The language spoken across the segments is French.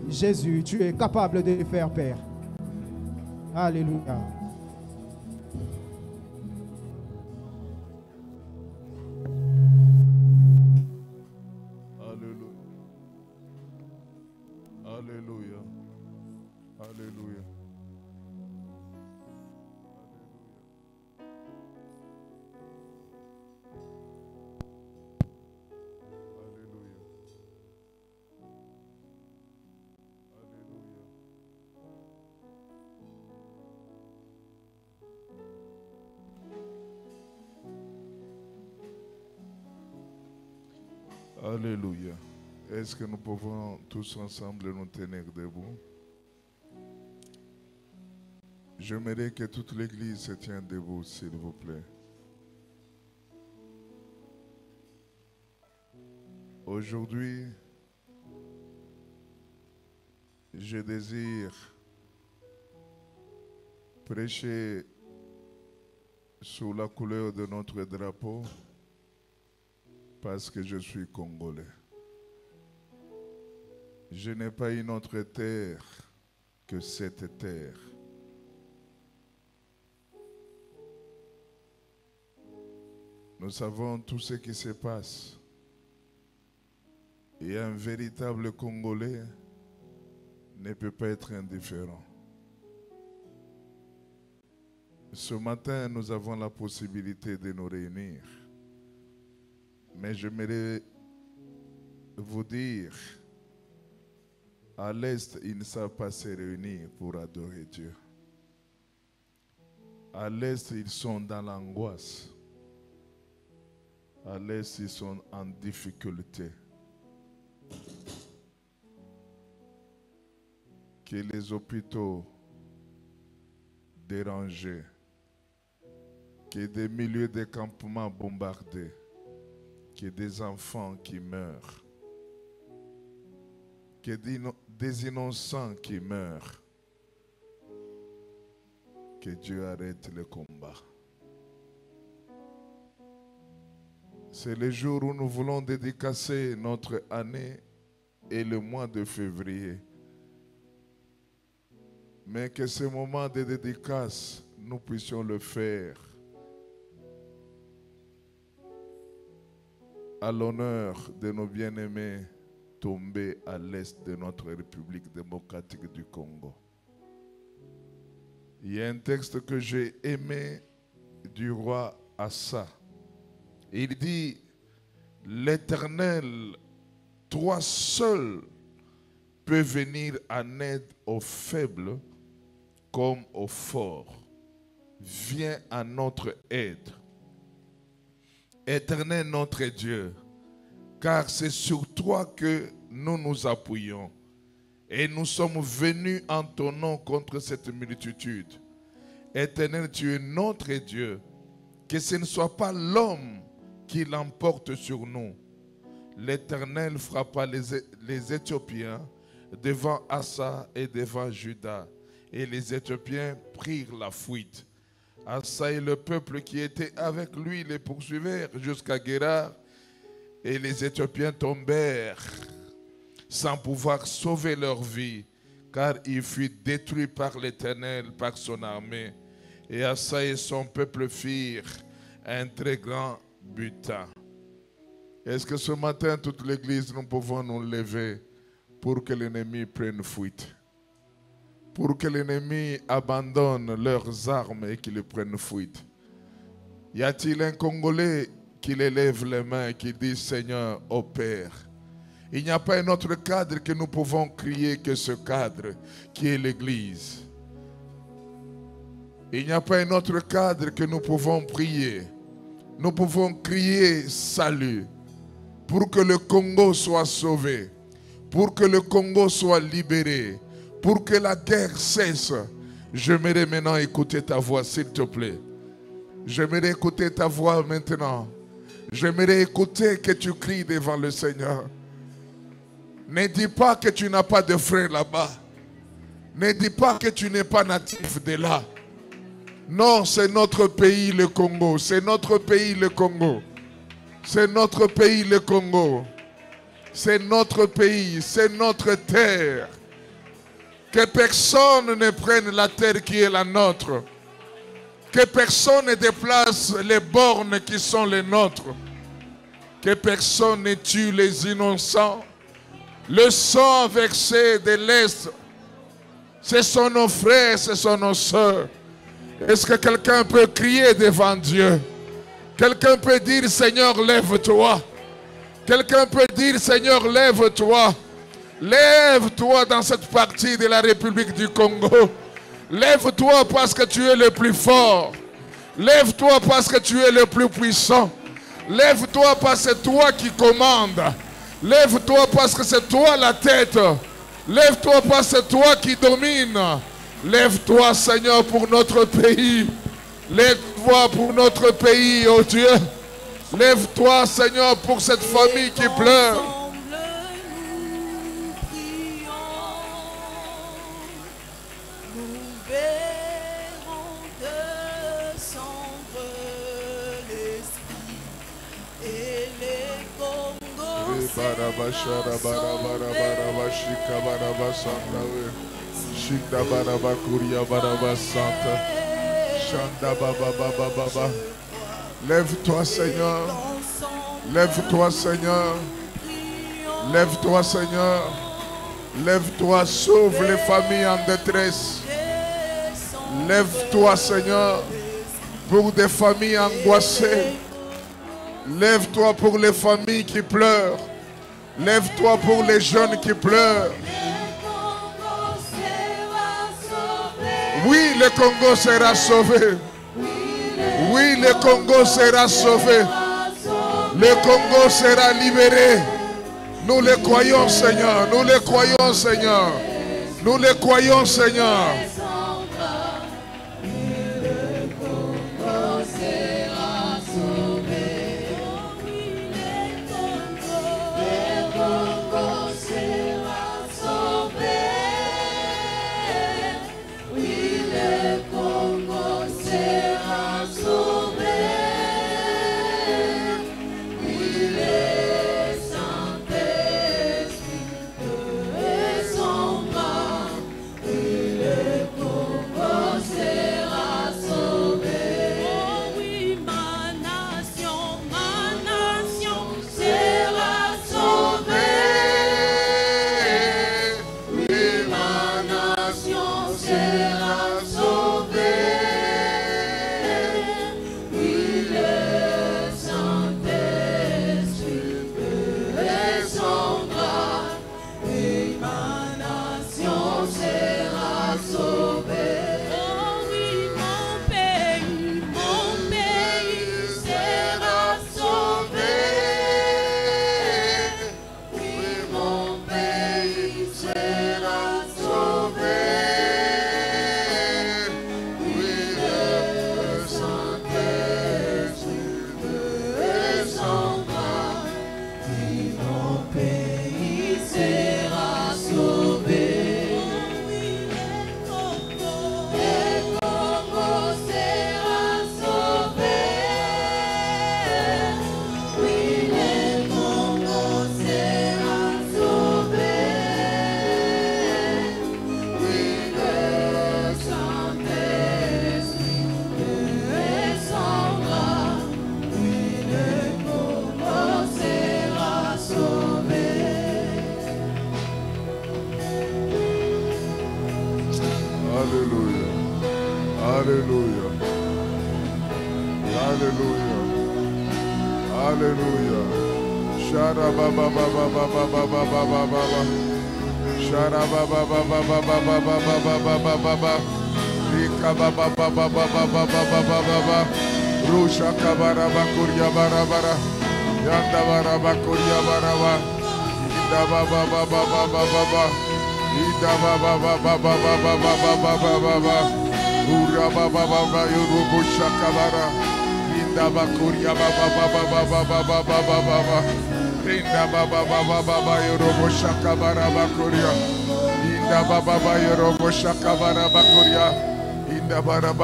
Jésus, tu es capable de le faire, Père. Alléluia. Alléluia. Alléluia. Alléluia. Alléluia. Est-ce que nous pouvons tous ensemble nous tenir debout? J'aimerais que toute l'Église se tienne debout, s'il vous plaît. Aujourd'hui, je désire prêcher sous la couleur de notre drapeau parce que je suis congolais. Je n'ai pas une autre terre que cette terre. Nous savons tout ce qui se passe. Et un véritable Congolais ne peut pas être indifférent. Ce matin, nous avons la possibilité de nous réunir. Mais j'aimerais vous dire, à l'Est, ils ne savent pas se réunir pour adorer Dieu. À l'Est, ils sont dans l'angoisse. À l'Est, ils sont en difficulté. Que les hôpitaux dérangés, que des milieux de campements bombardés, que des enfants qui meurent, que des innocents qui meurent. Que Dieu arrête le combat. C'est le jour où nous voulons dédicacer notre année et le mois de février. Mais que ce moment de dédicace, nous puissions le faire à l'honneur de nos bien-aimés tombés à l'est de notre République démocratique du Congo. Il y a un texte que j'ai aimé du roi Assa. Il dit, l'Éternel, toi seul, peux venir en aide aux faibles comme aux forts. Viens à notre aide. Éternel notre Dieu, car c'est sur toi que nous nous appuyons. Et nous sommes venus en ton nom contre cette multitude. Éternel, tu es notre Dieu. Que ce ne soit pas l'homme qui l'emporte sur nous. L'Éternel frappa les Éthiopiens devant Assa et devant Juda. Et les Éthiopiens prirent la fuite. Assa et le peuple qui était avec lui les poursuivirent jusqu'à Guérar. Et les Éthiopiens tombèrent sans pouvoir sauver leur vie, car ils furent détruits par l'Éternel, par son armée. Et Assa et son peuple firent un très grand butin. Est-ce que ce matin, toute l'Église, nous pouvons nous lever pour que l'ennemi prenne fuite? Pour que l'ennemi abandonne leurs armes et qu'il prenne fuite. Y a-t-il un Congolais qui élève les mains et qui dit, Seigneur, opère? Il n'y a pas un autre cadre que nous pouvons crier que ce cadre qui est l'Église. Il n'y a pas un autre cadre que nous pouvons prier. Nous pouvons crier salut pour que le Congo soit sauvé, pour que le Congo soit libéré, pour que la guerre cesse. J'aimerais maintenant écouter ta voix, s'il te plaît. J'aimerais écouter ta voix maintenant. J'aimerais écouter que tu cries devant le Seigneur. Ne dis pas que tu n'as pas de frères là-bas. Ne dis pas que tu n'es pas natif de là. Non, c'est notre pays le Congo. C'est notre pays le Congo. C'est notre pays le Congo. C'est notre pays, c'est notre terre. Que personne ne prenne la terre qui est la nôtre. Que personne ne déplace les bornes qui sont les nôtres. Que personne ne tue les innocents. Le sang versé de l'Est, ce sont nos frères, ce sont nos sœurs. Est-ce que quelqu'un peut crier devant Dieu? Quelqu'un peut dire, Seigneur, lève-toi. Quelqu'un peut dire, Seigneur, lève-toi. Lève-toi dans cette partie de la République du Congo. Lève-toi parce que tu es le plus fort. Lève-toi parce que tu es le plus puissant. Lève-toi parce que c'est toi qui commandes. Lève-toi parce que c'est toi la tête. Lève-toi parce que c'est toi qui domine. Lève-toi, Seigneur, pour notre pays. Lève-toi pour notre pays, oh Dieu. Lève-toi, Seigneur, pour cette famille qui pleure. Lève-toi, Seigneur. Lève-toi, Seigneur. Lève-toi, Seigneur. Lève-toi, sauve les familles en détresse. Lève-toi, Seigneur, pour des familles angoissées. Lève-toi pour les familles qui pleurent. Lève-toi pour les jeunes qui pleurent. Oui, le Congo sera sauvé. Oui, le Congo sera sauvé. Le Congo sera libéré. Nous le croyons, Seigneur. Nous le croyons, Seigneur. Nous le croyons, Seigneur.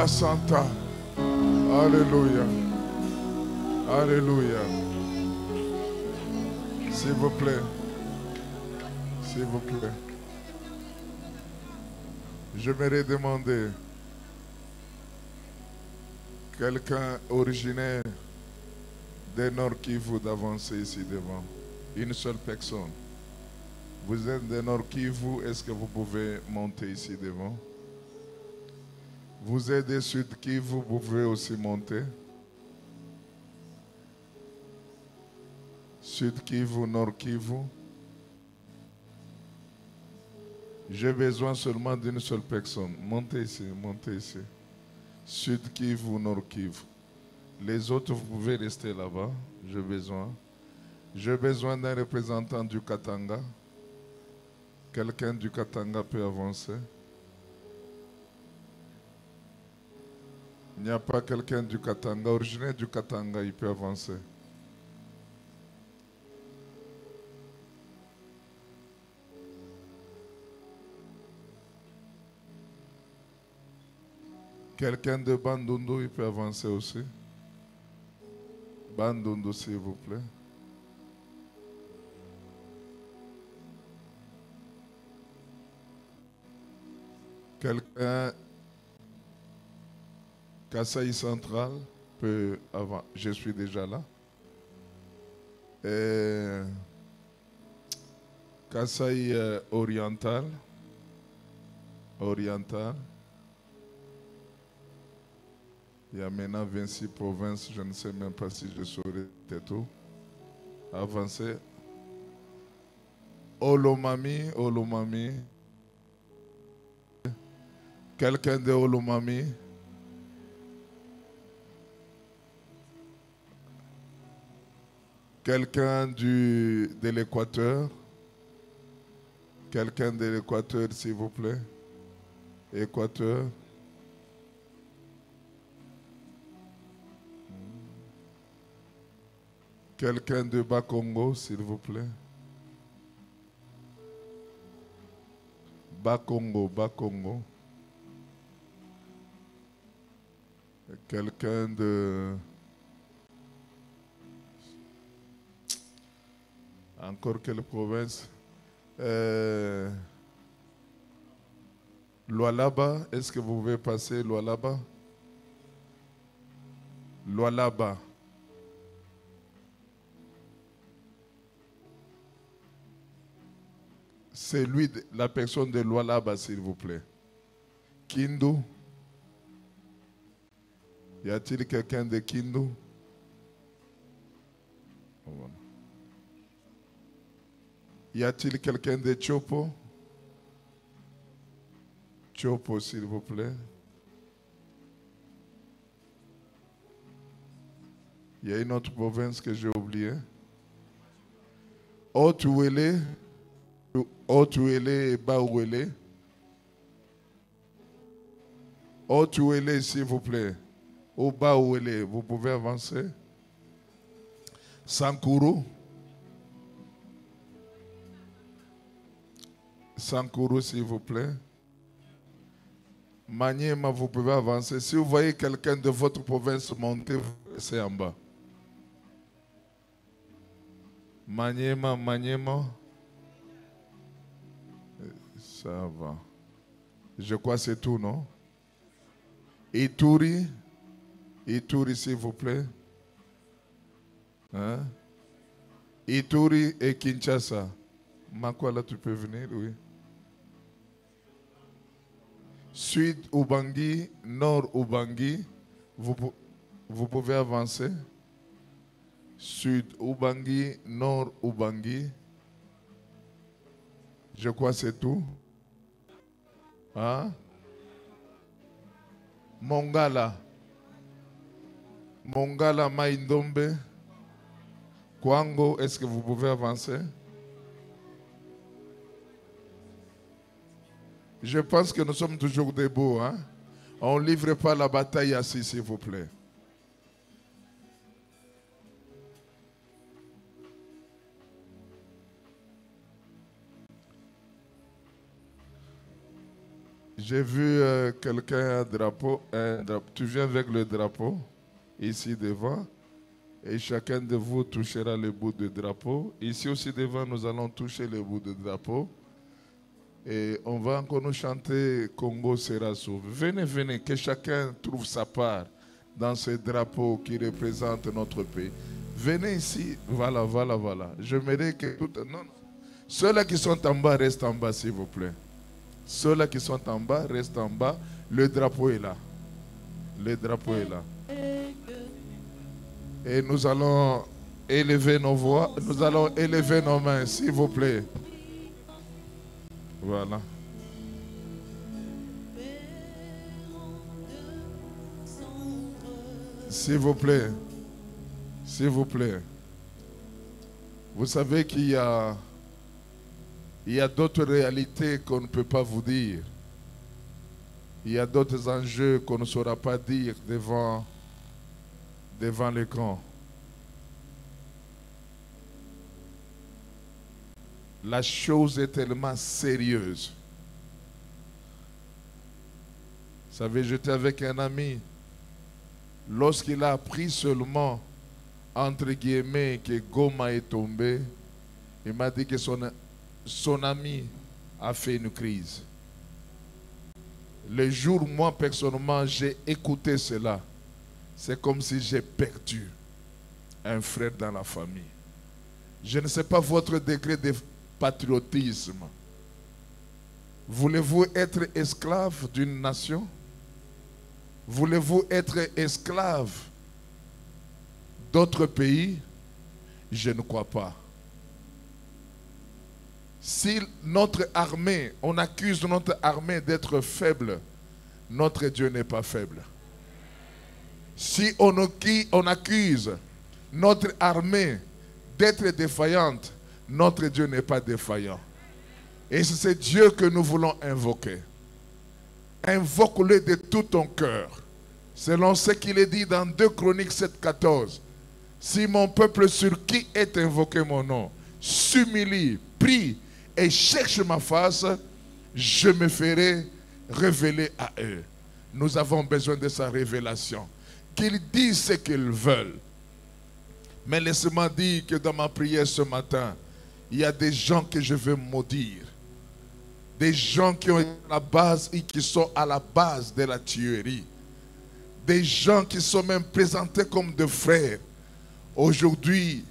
Santa. Alléluia. Alléluia. S'il vous plaît. S'il vous plaît. J'aimerais demander quelqu'un originaire des Nord Kivu d'avancer ici devant. Une seule personne. Vous êtes des Nord Kivu, est-ce que vous pouvez monter ici devant? Vous êtes des Sud Kivu, vous pouvez aussi monter. Sud Kivu, Nord Kivu. J'ai besoin seulement d'une seule personne. Montez ici, montez ici. Sud Kivu, Nord Kivu. Les autres, vous pouvez rester là-bas. J'ai besoin d'un représentant du Katanga. Quelqu'un du Katanga peut avancer. Il n'y a pas quelqu'un du Katanga, originaire du Katanga, il peut avancer. Quelqu'un de Bandundu, il peut avancer aussi. Bandundu, s'il vous plaît. Quelqu'un, Kasaï Central, peut avancer. Je suis déjà là. Et Kasaï Oriental. Il y a maintenant 26 provinces, je ne sais même pas si je saurais tout. Avancer. Olomami. Quelqu'un de Olomami. Quelqu'un de l'Équateur. Quelqu'un de l'Équateur, s'il vous plaît. Équateur. Quelqu'un de Bas-Congo, s'il vous plaît. Bas-Congo. Quelqu'un de... Encore quelle province? Lualaba, est-ce que vous pouvez passer Lualaba? Lualaba. C'est lui, la personne de Lualaba, s'il vous plaît. Kindu. Y a-t-il quelqu'un de Kindu? Y a-t-il quelqu'un de Chopo? Chopo, s'il vous plaît. Il y a une autre province que j'ai oubliée. Haute-Ouélé et Bas-Ouélé. Haute-Ouélé, s'il vous plaît. Au Bas-Ouélé, vous pouvez avancer. Sankuru, s'il vous plaît. Maniema, vous pouvez avancer. Si vous voyez quelqu'un de votre province monter, vous restez en bas. Maniema. Ça va. Je crois que c'est tout, non? Ituri, s'il vous plaît. Hein? Ituri et Kinshasa. Makwala, tu peux venir, oui. Sud Ubangi, Nord Ubangi, vous pouvez avancer. Sud Ubangi, Nord Ubangi. Je crois que c'est tout. Hein? Mongala Maïndombe. Kwango, est-ce que vous pouvez avancer? Je pense que nous sommes toujours debout. Hein? On ne livre pas la bataille assis, s'il vous plaît. J'ai vu quelqu'un un drapeau. Tu viens avec le drapeau, ici devant. Et chacun de vous touchera le bout de drapeau. Ici aussi devant, nous allons toucher le bout de drapeau. Et on va encore nous chanter Congo sera sauvé. Venez, venez, que chacun trouve sa part dans ce drapeau qui représente notre pays. Venez ici, voilà, voilà, voilà. J'aimerais que tout... Non, non. Ceux-là qui sont en bas, restent en bas, s'il vous plaît. Ceux-là qui sont en bas, restent en bas. Le drapeau est là. Le drapeau est là. Et nous allons élever nos voix, nous allons élever nos mains, s'il vous plaît. Voilà. S'il vous plaît. S'il vous plaît. Vous savez qu'il y a d'autres réalités qu'on ne peut pas vous dire. Il y a d'autres enjeux qu'on ne saura pas dire devant l'écran. La chose est tellement sérieuse. Vous savez, j'étais avec un ami. Lorsqu'il a appris seulement, entre guillemets, que Goma est tombé, il m'a dit que son ami a fait une crise. Le jour où moi, personnellement, j'ai écouté cela, c'est comme si j'ai perdu un frère dans la famille. Je ne sais pas votre degré de patriotisme. Voulez-vous être esclave d'une nation? Voulez-vous être esclave d'autres pays? Je ne crois pas. Si notre armée, on accuse notre armée d'être faible, notre Dieu n'est pas faible. Si on accuse notre armée d'être défaillante, notre Dieu n'est pas défaillant. Et c'est ce Dieu que nous voulons invoquer. Invoque-le de tout ton cœur. Selon ce qu'il est dit dans 2 Chroniques 7,14. Si mon peuple sur qui est invoqué mon nom s'humilie, prie et cherche ma face, je me ferai révéler à eux. Nous avons besoin de sa révélation. Qu'ils disent ce qu'ils veulent. Mais laissez-moi dire que dans ma prière ce matin, il y a des gens que je veux maudire. Des gens qui ont la base et qui sont à la base de la tuerie. Des gens qui sont même présentés comme des frères. Aujourd'hui,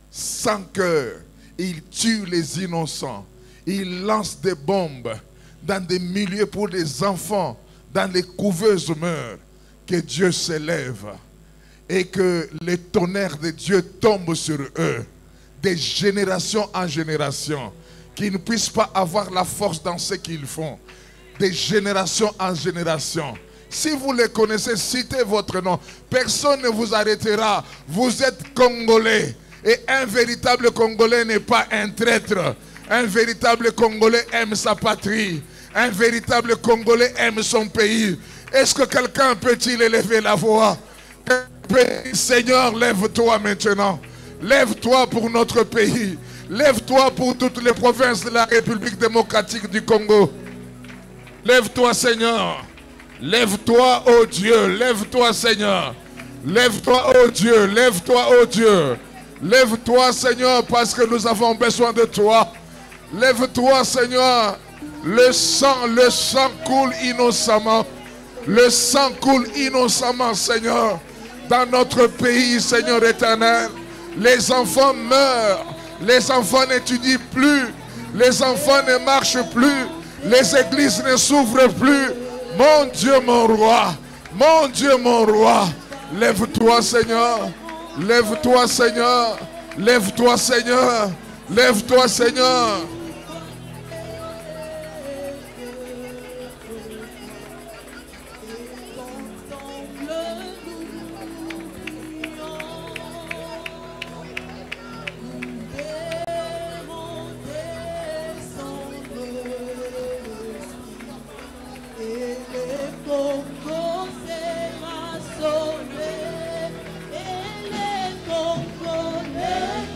sans cœur, ils tuent les innocents. Ils lancent des bombes dans des milieux pour les enfants, dans les couveuses meurent. Que Dieu s'élève et que le tonnerre de Dieu tombe sur eux, de génération en génération, qu'ils ne puissent pas avoir la force dans ce qu'ils font, de génération en génération. Si vous les connaissez, citez votre nom. Personne ne vous arrêtera. Vous êtes Congolais. Et un véritable Congolais n'est pas un traître. Un véritable Congolais aime sa patrie. Un véritable Congolais aime son pays. Est-ce que quelqu'un peut-il élever la voix? Seigneur, lève-toi maintenant. Lève-toi pour notre pays. Lève-toi pour toutes les provinces de la République démocratique du Congo. Lève-toi, Seigneur. Lève-toi, ô Dieu. Lève-toi, Seigneur. Lève-toi, ô Dieu. Lève-toi, ô Dieu. Lève-toi, Seigneur, parce que nous avons besoin de toi. Lève-toi, Seigneur. Le sang coule innocemment. Le sang coule innocemment, Seigneur, dans notre pays, Seigneur éternel. Les enfants meurent. Les enfants n'étudient plus. Les enfants ne marchent plus. Les églises ne s'ouvrent plus. Mon Dieu, mon roi. Mon Dieu, mon roi. Lève-toi, Seigneur. Lève-toi, Seigneur. Lève-toi, Seigneur. Lève-toi, Seigneur.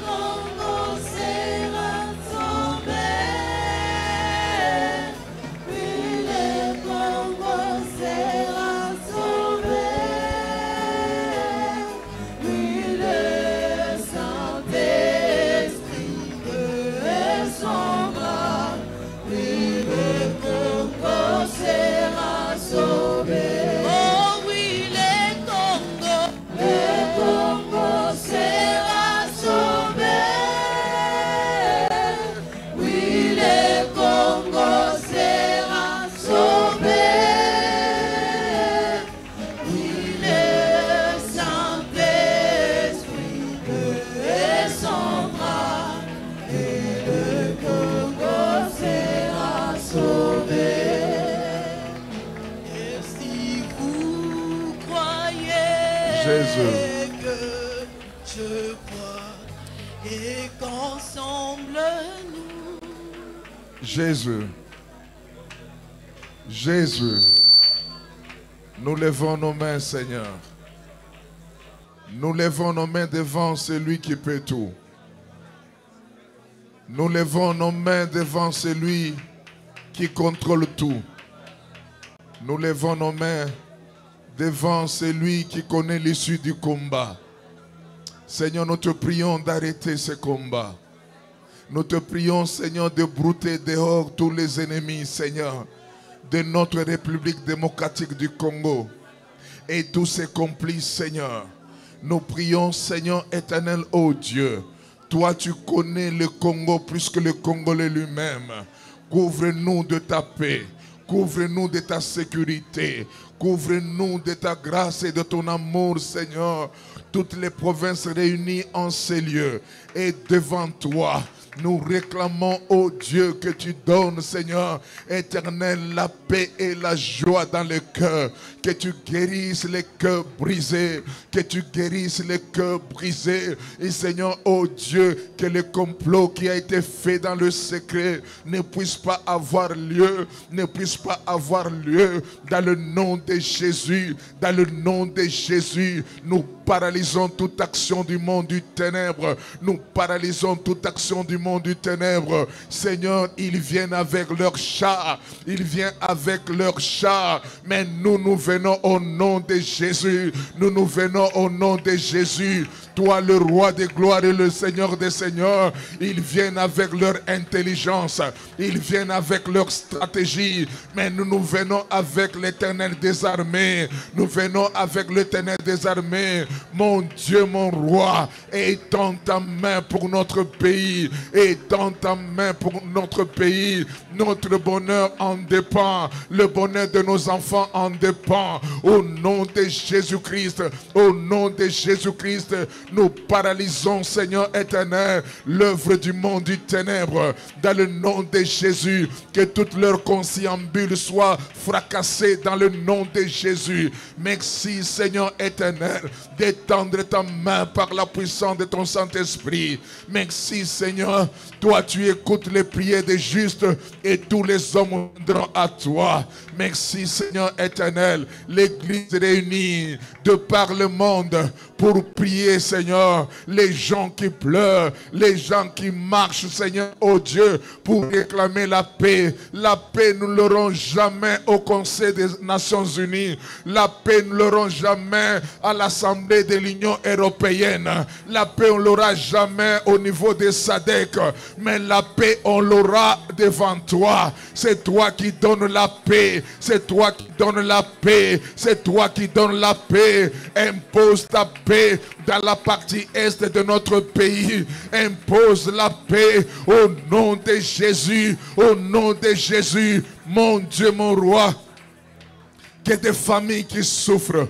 Congo sera sauvé. Jésus. que je crois et qu'ensemble nous. Jésus. Jésus. Nous levons nos mains, Seigneur. Nous levons nos mains devant celui qui peut tout. Nous levons nos mains devant celui qui contrôle tout. Nous levons nos mains devant celui qui connaît l'issue du combat. Seigneur, nous te prions d'arrêter ce combat. Nous te prions, Seigneur, de brouter dehors tous les ennemis, Seigneur, de notre République démocratique du Congo et tous ses complices, Seigneur. Nous prions, Seigneur éternel, ô Dieu. Toi, tu connais le Congo plus que le Congolais lui-même. Couvre-nous de ta paix. Couvre-nous de ta sécurité. Couvre-nous de ta grâce et de ton amour, Seigneur. Toutes les provinces réunies en ces lieux. Et devant toi, nous réclamons, ô Dieu, que tu donnes, Seigneur éternel, la paix et la joie dans le cœur. Que tu guérisses les cœurs brisés. Que tu guérisses les cœurs brisés. Et Seigneur, ô Dieu, que le complot qui a été fait dans le secret ne puisse pas avoir lieu. Ne puisse pas avoir lieu. Dans le nom de Jésus. Dans le nom de Jésus, nous paralysons toute action du monde du ténèbre. Nous paralysons toute action du monde du ténèbre. Seigneur, ils viennent avec leurs chars. Ils viennent avec leurs chars. Mais nous venons au nom de Jésus. Nous venons au nom de Jésus. Toi, le roi des gloires et le Seigneur des seigneurs, ils viennent avec leur intelligence. Ils viennent avec leur stratégie. Mais nous venons avec l'Éternel des armées. Nous venons avec l'Éternel des armées. Mon Dieu, mon roi, étends ta main pour notre pays. Étends ta main pour notre pays. Notre bonheur en dépend. Le bonheur de nos enfants en dépend. Au nom de Jésus-Christ, au nom de Jésus-Christ, nous paralysons, Seigneur éternel, l'œuvre du monde du ténèbre. Dans le nom de Jésus, que toute leur conciliabule soit fracassée dans le nom de Jésus. Merci, Seigneur éternel, d'étendre ta main par la puissance de ton Saint-Esprit. Merci, Seigneur. Toi, tu écoutes les prières des justes et tous les hommes viendront à toi. Merci, Seigneur éternel. L'Église réunie de par le monde pour prier, Seigneur. Les gens qui pleurent, les gens qui marchent, Seigneur, oh Dieu, pour réclamer la paix. La paix, nous ne l'aurons jamais au Conseil des Nations Unies. La paix, nous ne l'aurons jamais à l'Assemblée de l'Union européenne. La paix, on ne l'aura jamais au niveau des SADC. Mais la paix, on l'aura devant toi. C'est toi qui donnes la paix. C'est toi qui donnes la paix. C'est toi qui donnes la paix. Impose ta paix dans la partie est de notre pays. Impose la paix au nom de Jésus. Au nom de Jésus. Mon Dieu, mon roi. Que des familles qui souffrent.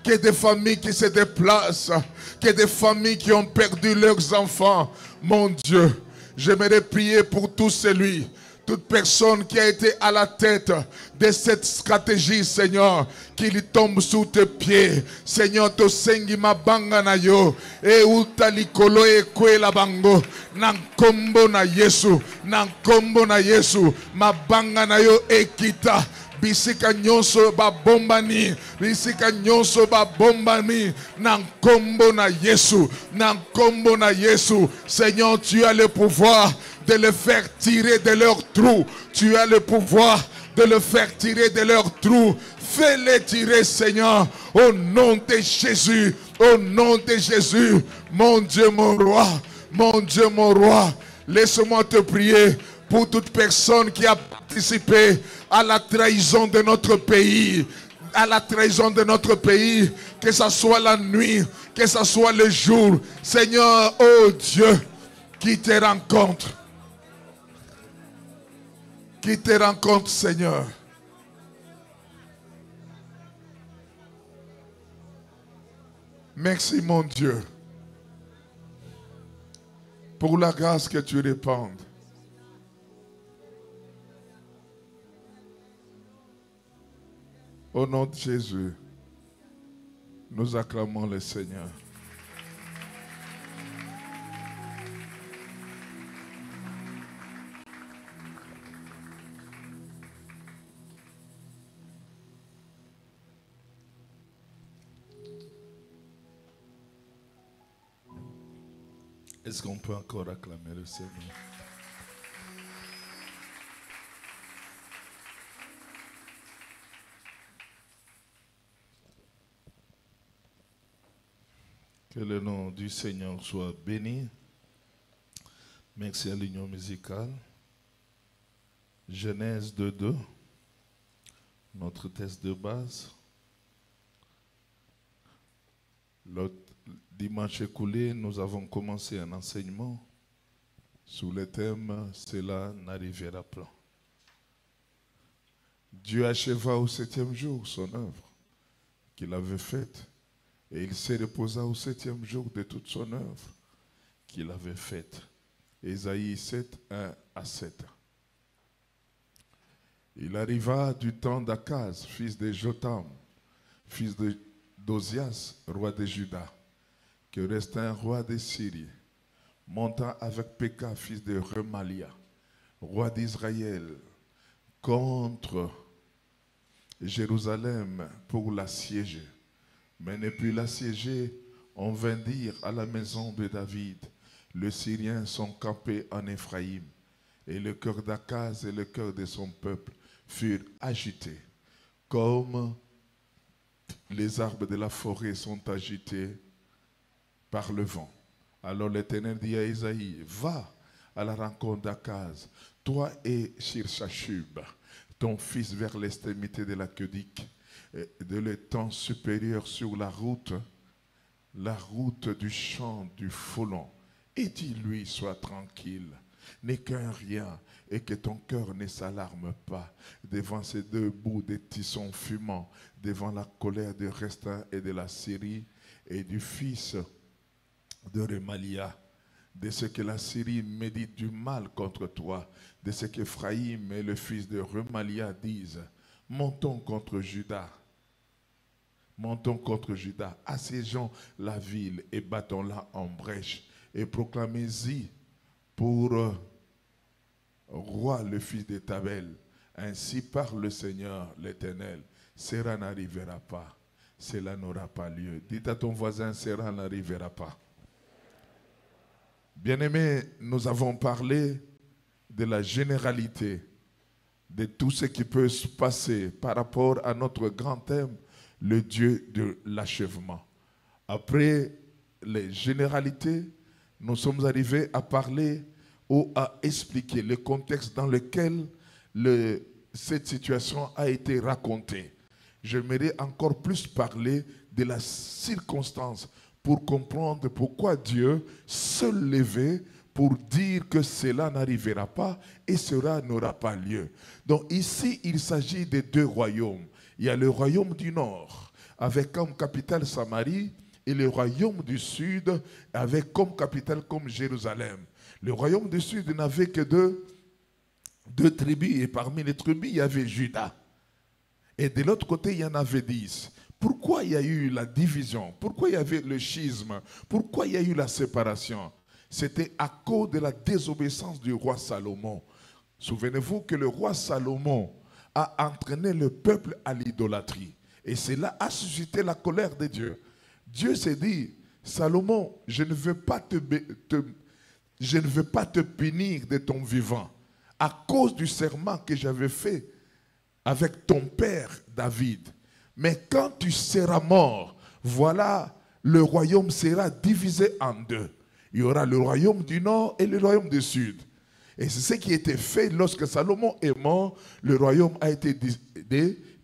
Que des familles qui se déplacent. Que des familles qui ont perdu leurs enfants. Mon Dieu, j'aimerais prier pour tout celui, toute personne qui a été à la tête de cette stratégie, Seigneur, qu'il tombe sous tes pieds. Seigneur, to sengi mabanga na yo, e utalikolo e kwe la bango, nankombo na Yesu, mabanga na yo ekita. Bisika nyonso ba bombani, bisika nyonso ba bombani, nankombo na Yesu, nankombo na Yesu. Seigneur, tu as le pouvoir de le faire tirer de leur trou. Tu as le pouvoir de le faire tirer de leur trou. Fais-les tirer, Seigneur, au nom de Jésus, au nom de Jésus. Mon Dieu, mon roi, mon Dieu, mon roi. Laisse-moi te prier pour toute personne qui a participé à la trahison de notre pays. À la trahison de notre pays, que ce soit la nuit, que ce soit le jour. Seigneur, oh Dieu, qui te rencontre. Qui te rencontre, Seigneur. Merci, mon Dieu, pour la grâce que tu répandes. Au nom de Jésus. Nous acclamons le Seigneur. Est-ce qu'on peut encore acclamer le Seigneur? Que le nom du Seigneur soit béni. Merci à l'union musicale. Genèse 2:2, notre texte de base. Le dimanche écoulé, nous avons commencé un enseignement sous le thème « Cela n'arrivera pas ». Dieu acheva au 7e jour son œuvre qu'il avait faite et il se reposa au 7e jour de toute son œuvre qu'il avait faite. Ésaïe 7, 1-7. Il arriva du temps d'Akaz, fils de Jotam, fils d'Ozias, roi de Juda, que resta un roi de Syrie, monta avec Péka, fils de Remalia, roi d'Israël, contre Jérusalem pour l'assiéger. Mais ne put l'assiéger, on vint dire à la maison de David, les Syriens sont campés en Éphraïm, et le cœur d'Akaz et le cœur de son peuple furent agités, comme les arbres de la forêt sont agités par le vent. Alors l'Éternel dit à Isaïe, va à la rencontre d'Akaz, toi et Shirshashub, ton fils vers l'extrémité de la Kédique, de l'étang supérieur sur la route du champ du Folon. Et dis-lui, sois tranquille, n'aie qu'un rien, et que ton cœur ne s'alarme pas devant ces deux bouts de tissons fumants, devant la colère de Restin et de la Syrie et du fils de Remalia, de ce que la Syrie médite du mal contre toi, de ce qu'Éphraïm et le fils de Remalia disent, montons contre Juda, assiégeons la ville et battons-la en brèche, et proclamez-y pour roi le fils de Tabel. Ainsi parle le Seigneur l'Éternel. Cela n'arrivera pas. Cela n'aura pas lieu. Dites à ton voisin, cela n'arrivera pas. Bien-aimés, nous avons parlé de la généralité de tout ce qui peut se passer par rapport à notre grand thème, le Dieu de l'achèvement. Après les généralités, nous sommes arrivés à parler ou à expliquer le contexte dans lequel cette situation a été racontée. J'aimerais encore plus parler de la circonstance pour comprendre pourquoi Dieu se levait pour dire que cela n'arrivera pas et cela n'aura pas lieu. Donc ici, il s'agit de deux royaumes. Il y a le royaume du Nord avec comme capitale Samarie et le royaume du Sud avec comme capitale comme Jérusalem. Le royaume du Sud n'avait que deux tribus et parmi les tribus, il y avait Juda. Et de l'autre côté, il y en avait 10. Pourquoi il y a eu la division? Pourquoi il y avait le schisme? Pourquoi il y a eu la séparation? C'était à cause de la désobéissance du roi Salomon. Souvenez-vous que le roi Salomon a entraîné le peuple à l'idolâtrie. Et cela a suscité la colère de Dieu. Dieu s'est dit, Salomon, je ne veux pas te punir de ton vivant à cause du serment que j'avais fait avec ton père David. Mais quand tu seras mort, voilà, le royaume sera divisé en deux. Il y aura le royaume du Nord et le royaume du Sud. Et c'est ce qui a été fait lorsque Salomon est mort, le royaume a été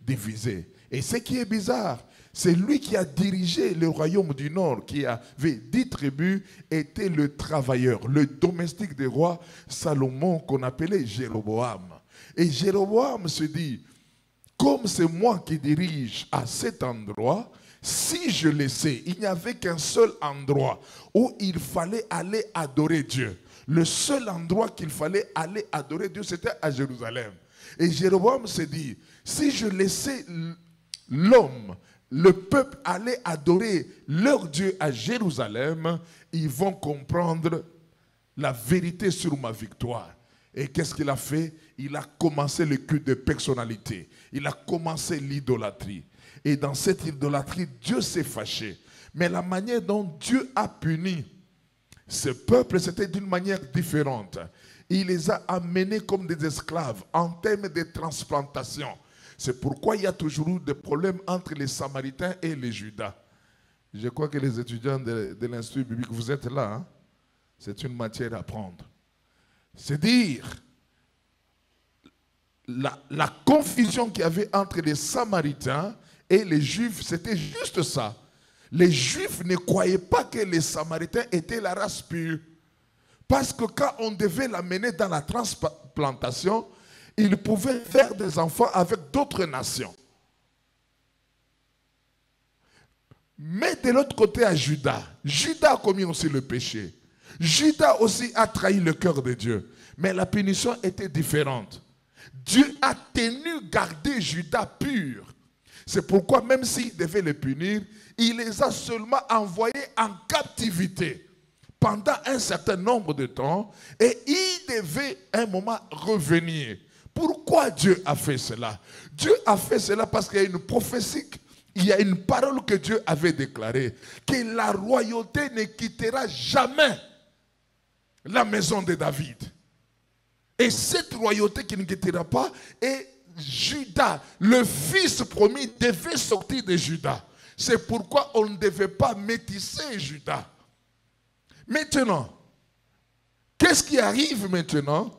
divisé. Et ce qui est bizarre, c'est lui qui a dirigé le royaume du Nord, qui avait 10 tribus, était le travailleur, le domestique des rois Salomon qu'on appelait Jéroboam. Et Jéroboam se dit, comme c'est moi qui dirige à cet endroit, si je laissais, il n'y avait qu'un seul endroit où il fallait aller adorer Dieu. Le seul endroit qu'il fallait aller adorer Dieu, c'était à Jérusalem. Et Jéroboam se dit, si je laissais l'homme le peuple allait adorer leur Dieu à Jérusalem, ils vont comprendre la vérité sur ma victoire. Et qu'est-ce qu'il a fait? Il a commencé le culte de personnalité. Il a commencé l'idolâtrie. Et dans cette idolâtrie, Dieu s'est fâché. Mais la manière dont Dieu a puni ce peuple, c'était d'une manière différente. Il les a amenés comme des esclaves en termes de transplantation. C'est pourquoi il y a toujours eu des problèmes entre les Samaritains et les Judas. Je crois que les étudiants de l'Institut biblique, vous êtes là. Hein? C'est une matière à prendre. C'est dire la confusion qu'il y avait entre les Samaritains et les Juifs, c'était juste ça. Les Juifs ne croyaient pas que les Samaritains étaient la race pure. Parce que quand on devait l'amener dans la transplantation, ils pouvaient faire des enfants avec d'autres nations. Mais de l'autre côté à Judas, Judas a commis aussi le péché. Judas aussi a trahi le cœur de Dieu. Mais la punition était différente. Dieu a tenu garder Judas pur. C'est pourquoi même s'il devait les punir, il les a seulement envoyés en captivité pendant un certain nombre de temps et il devait un moment revenir. Pourquoi Dieu a fait cela? Dieu a fait cela parce qu'il y a une prophétie, il y a une parole que Dieu avait déclarée, que la royauté ne quittera jamais la maison de David. Et cette royauté qui ne quittera pas est Judas, le fils promis, devait sortir de Judas. C'est pourquoi on ne devait pas métisser Judas. Maintenant, qu'est-ce qui arrive maintenant?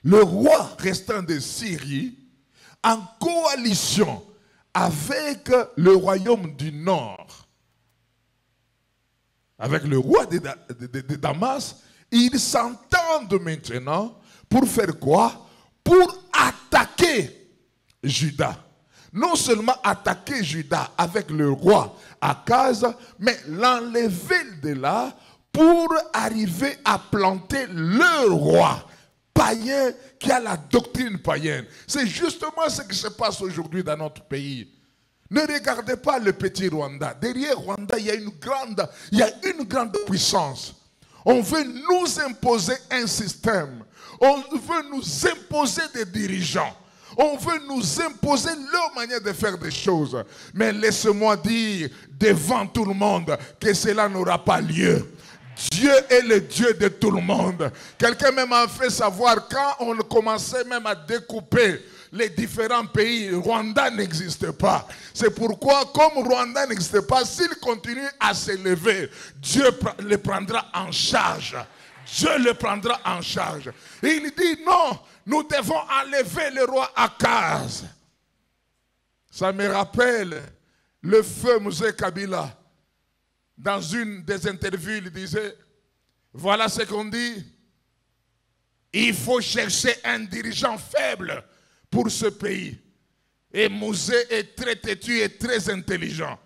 Le roi restant de Syrie, en coalition avec le royaume du Nord, avec le roi de Damas, ils s'entendent maintenant pour faire quoi? Pour attaquer Juda. Non seulement attaquer Juda avec le roi Akaz, mais l'enlever de là pour arriver à planter le roi païen qui a la doctrine païenne. C'est justement ce qui se passe aujourd'hui dans notre pays. Ne regardez pas le petit Rwanda. Derrière Rwanda, il y a une grande puissance. On veut nous imposer un système. On veut nous imposer des dirigeants. On veut nous imposer leur manière de faire des choses. Mais laissez-moi dire devant tout le monde que cela n'aura pas lieu. Dieu est le Dieu de tout le monde. Quelqu'un même a fait savoir quand on commençait même à découper les différents pays, Rwanda n'existe pas. C'est pourquoi, comme Rwanda n'existe pas, s'il continue à s'élever, Dieu le prendra en charge. Dieu le prendra en charge. Et il dit non, nous devons enlever le roi Akaz. Ça me rappelle le feu Mosé Kabila. Dans une des interviews, il disait, voilà ce qu'on dit. Il faut chercher un dirigeant faible pour ce pays. Et Mosé est très têtu et très intelligent.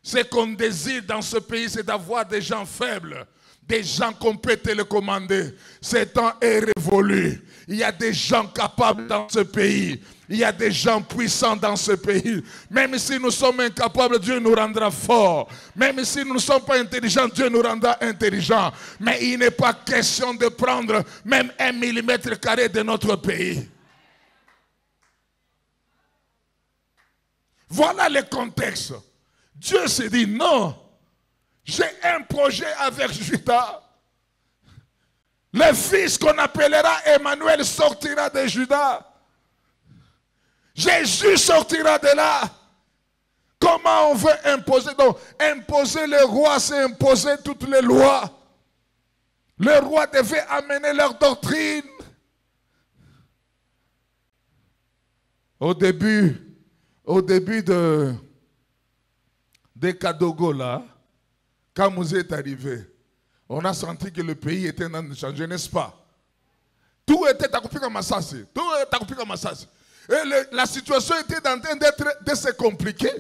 Ce qu'on désire dans ce pays, c'est d'avoir des gens faibles. Des gens qu'on peut télécommander. Ce temps est révolu. Il y a des gens capables dans ce pays. Il y a des gens puissants dans ce pays. Même si nous sommes incapables, Dieu nous rendra forts. Même si nous ne sommes pas intelligents, Dieu nous rendra intelligents. Mais il n'est pas question de prendre même 1 mm² de notre pays. Voilà le contexte. Dieu s'est dit non. J'ai un projet avec Judas. Le fils qu'on appellera Emmanuel sortira de Judas. Jésus sortira de là. Comment on veut imposer? Donc, imposer le roi, c'est imposer toutes les lois. Le roi devait amener leur doctrine. Au début de Kadogo là, quand Mosé est arrivé, on a senti que le pays était en train de changer, n'est-ce pas? Tout était accouplé comme ça. Tout était accouplé comme ça. Et la situation était en train de se compliquer.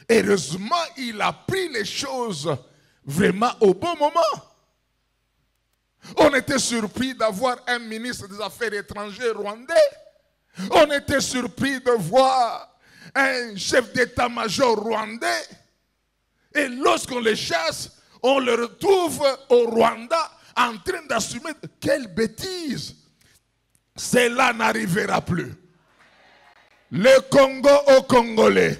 Heureusement, il a pris les choses vraiment au bon moment. On était surpris d'avoir un ministre des Affaires étrangères rwandais. On était surpris de voir un chef d'état-major rwandais. Et lorsqu'on les chasse, on le retrouve au Rwanda en train d'assumer. Quelle bêtise! Cela n'arrivera plus. Le Congo aux Congolais.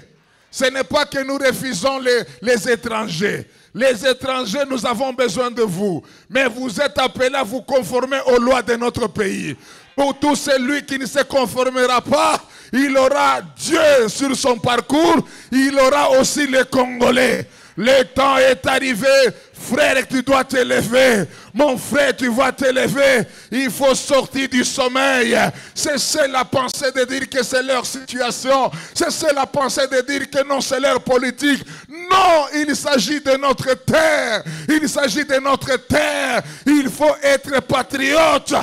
Ce n'est pas que nous refusons les étrangers. Les étrangers, nous avons besoin de vous. Mais vous êtes appelés à vous conformer aux lois de notre pays. Pour tout celui qui ne se conformera pas, il aura Dieu sur son parcours. Il aura aussi les Congolais. Le temps est arrivé, frère, tu dois t'élever. Mon frère, tu vas t'élever. Il faut sortir du sommeil. C'est la pensée de dire que c'est leur situation. C'est la pensée de dire que non, c'est leur politique. Non, il s'agit de notre terre. Il s'agit de notre terre. Il faut être patriote.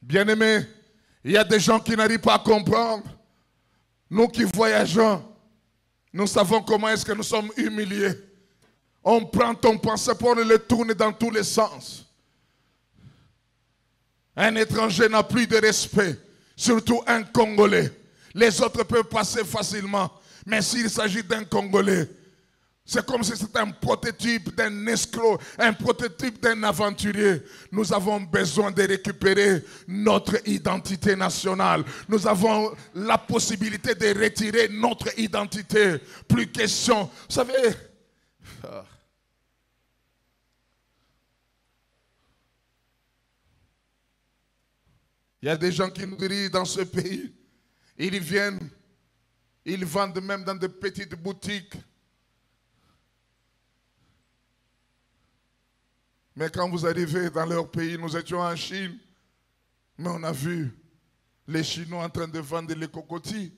Bien-aimés, il y a des gens qui n'arrivent pas à comprendre. Nous qui voyageons, nous savons comment est-ce que nous sommes humiliés. On prend ton passeport et le tourne dans tous les sens. Un étranger n'a plus de respect, surtout un Congolais. Les autres peuvent passer facilement, mais s'il s'agit d'un Congolais, c'est comme si c'était un prototype d'un escroc, un prototype d'un aventurier. Nous avons besoin de récupérer notre identité nationale. Nous avons la possibilité de retirer notre identité. Plus question. Vous savez, il y a des gens qui nous dirigent dans ce pays. Ils viennent, ils vendent même dans de petites boutiques. Mais quand vous arrivez dans leur pays, nous étions en Chine, mais on a vu les Chinois en train de vendre les cocotiers.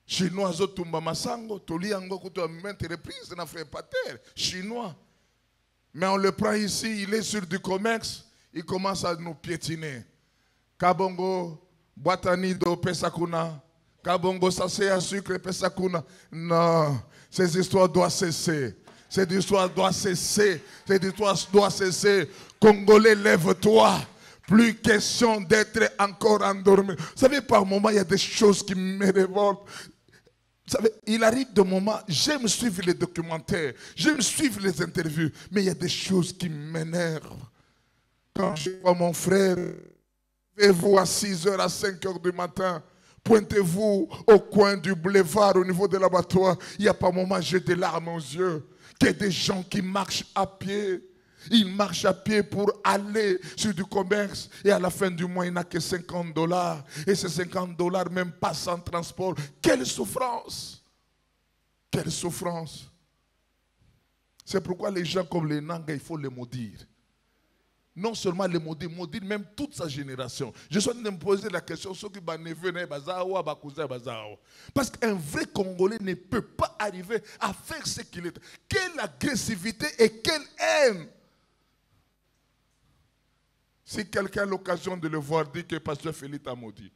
Chinois, zotumba masango, toliango kuto maintes reprises, n'a fait pas terre. Chinois. Mais on le prend ici, il est sur du commerce, il commence à nous piétiner. Kabongo, boitanido, pesakuna. Kabongo, sachet à sucre, pesakuna. Non, ces histoires doivent cesser. Cette histoire doit cesser. Cette histoire doit cesser. Congolais, lève-toi. Plus question d'être encore endormi. Vous savez, par moments, il y a des choses qui me révoltent. Vous savez, il arrive des moments, j'aime suivre les documentaires, j'aime suivre les interviews, mais il y a des choses qui m'énervent. Quand je vois mon frère, levez-vous à 6h, à 5h du matin, pointez-vous au coin du boulevard, au niveau de l'abattoir. Il n'y a pas un moment, j'ai des larmes aux yeux. Qu'il y a des gens qui marchent à pied. Ils marchent à pied pour aller sur du commerce. Et à la fin du mois, il n'a que $50. Et ces $50 même pas sans transport. Quelle souffrance! Quelle souffrance! C'est pourquoi les gens comme les Nanga, il faut les maudire. Non seulement les maudire, maudire même toute sa génération. Je suis en train de me poser la question, ceux qui parce qu'un vrai Congolais ne peut pas arriver à faire ce qu'il est. Quelle agressivité et quelle haine! Si quelqu'un a l'occasion de le voir, dit que Pasteur Félix a maudit.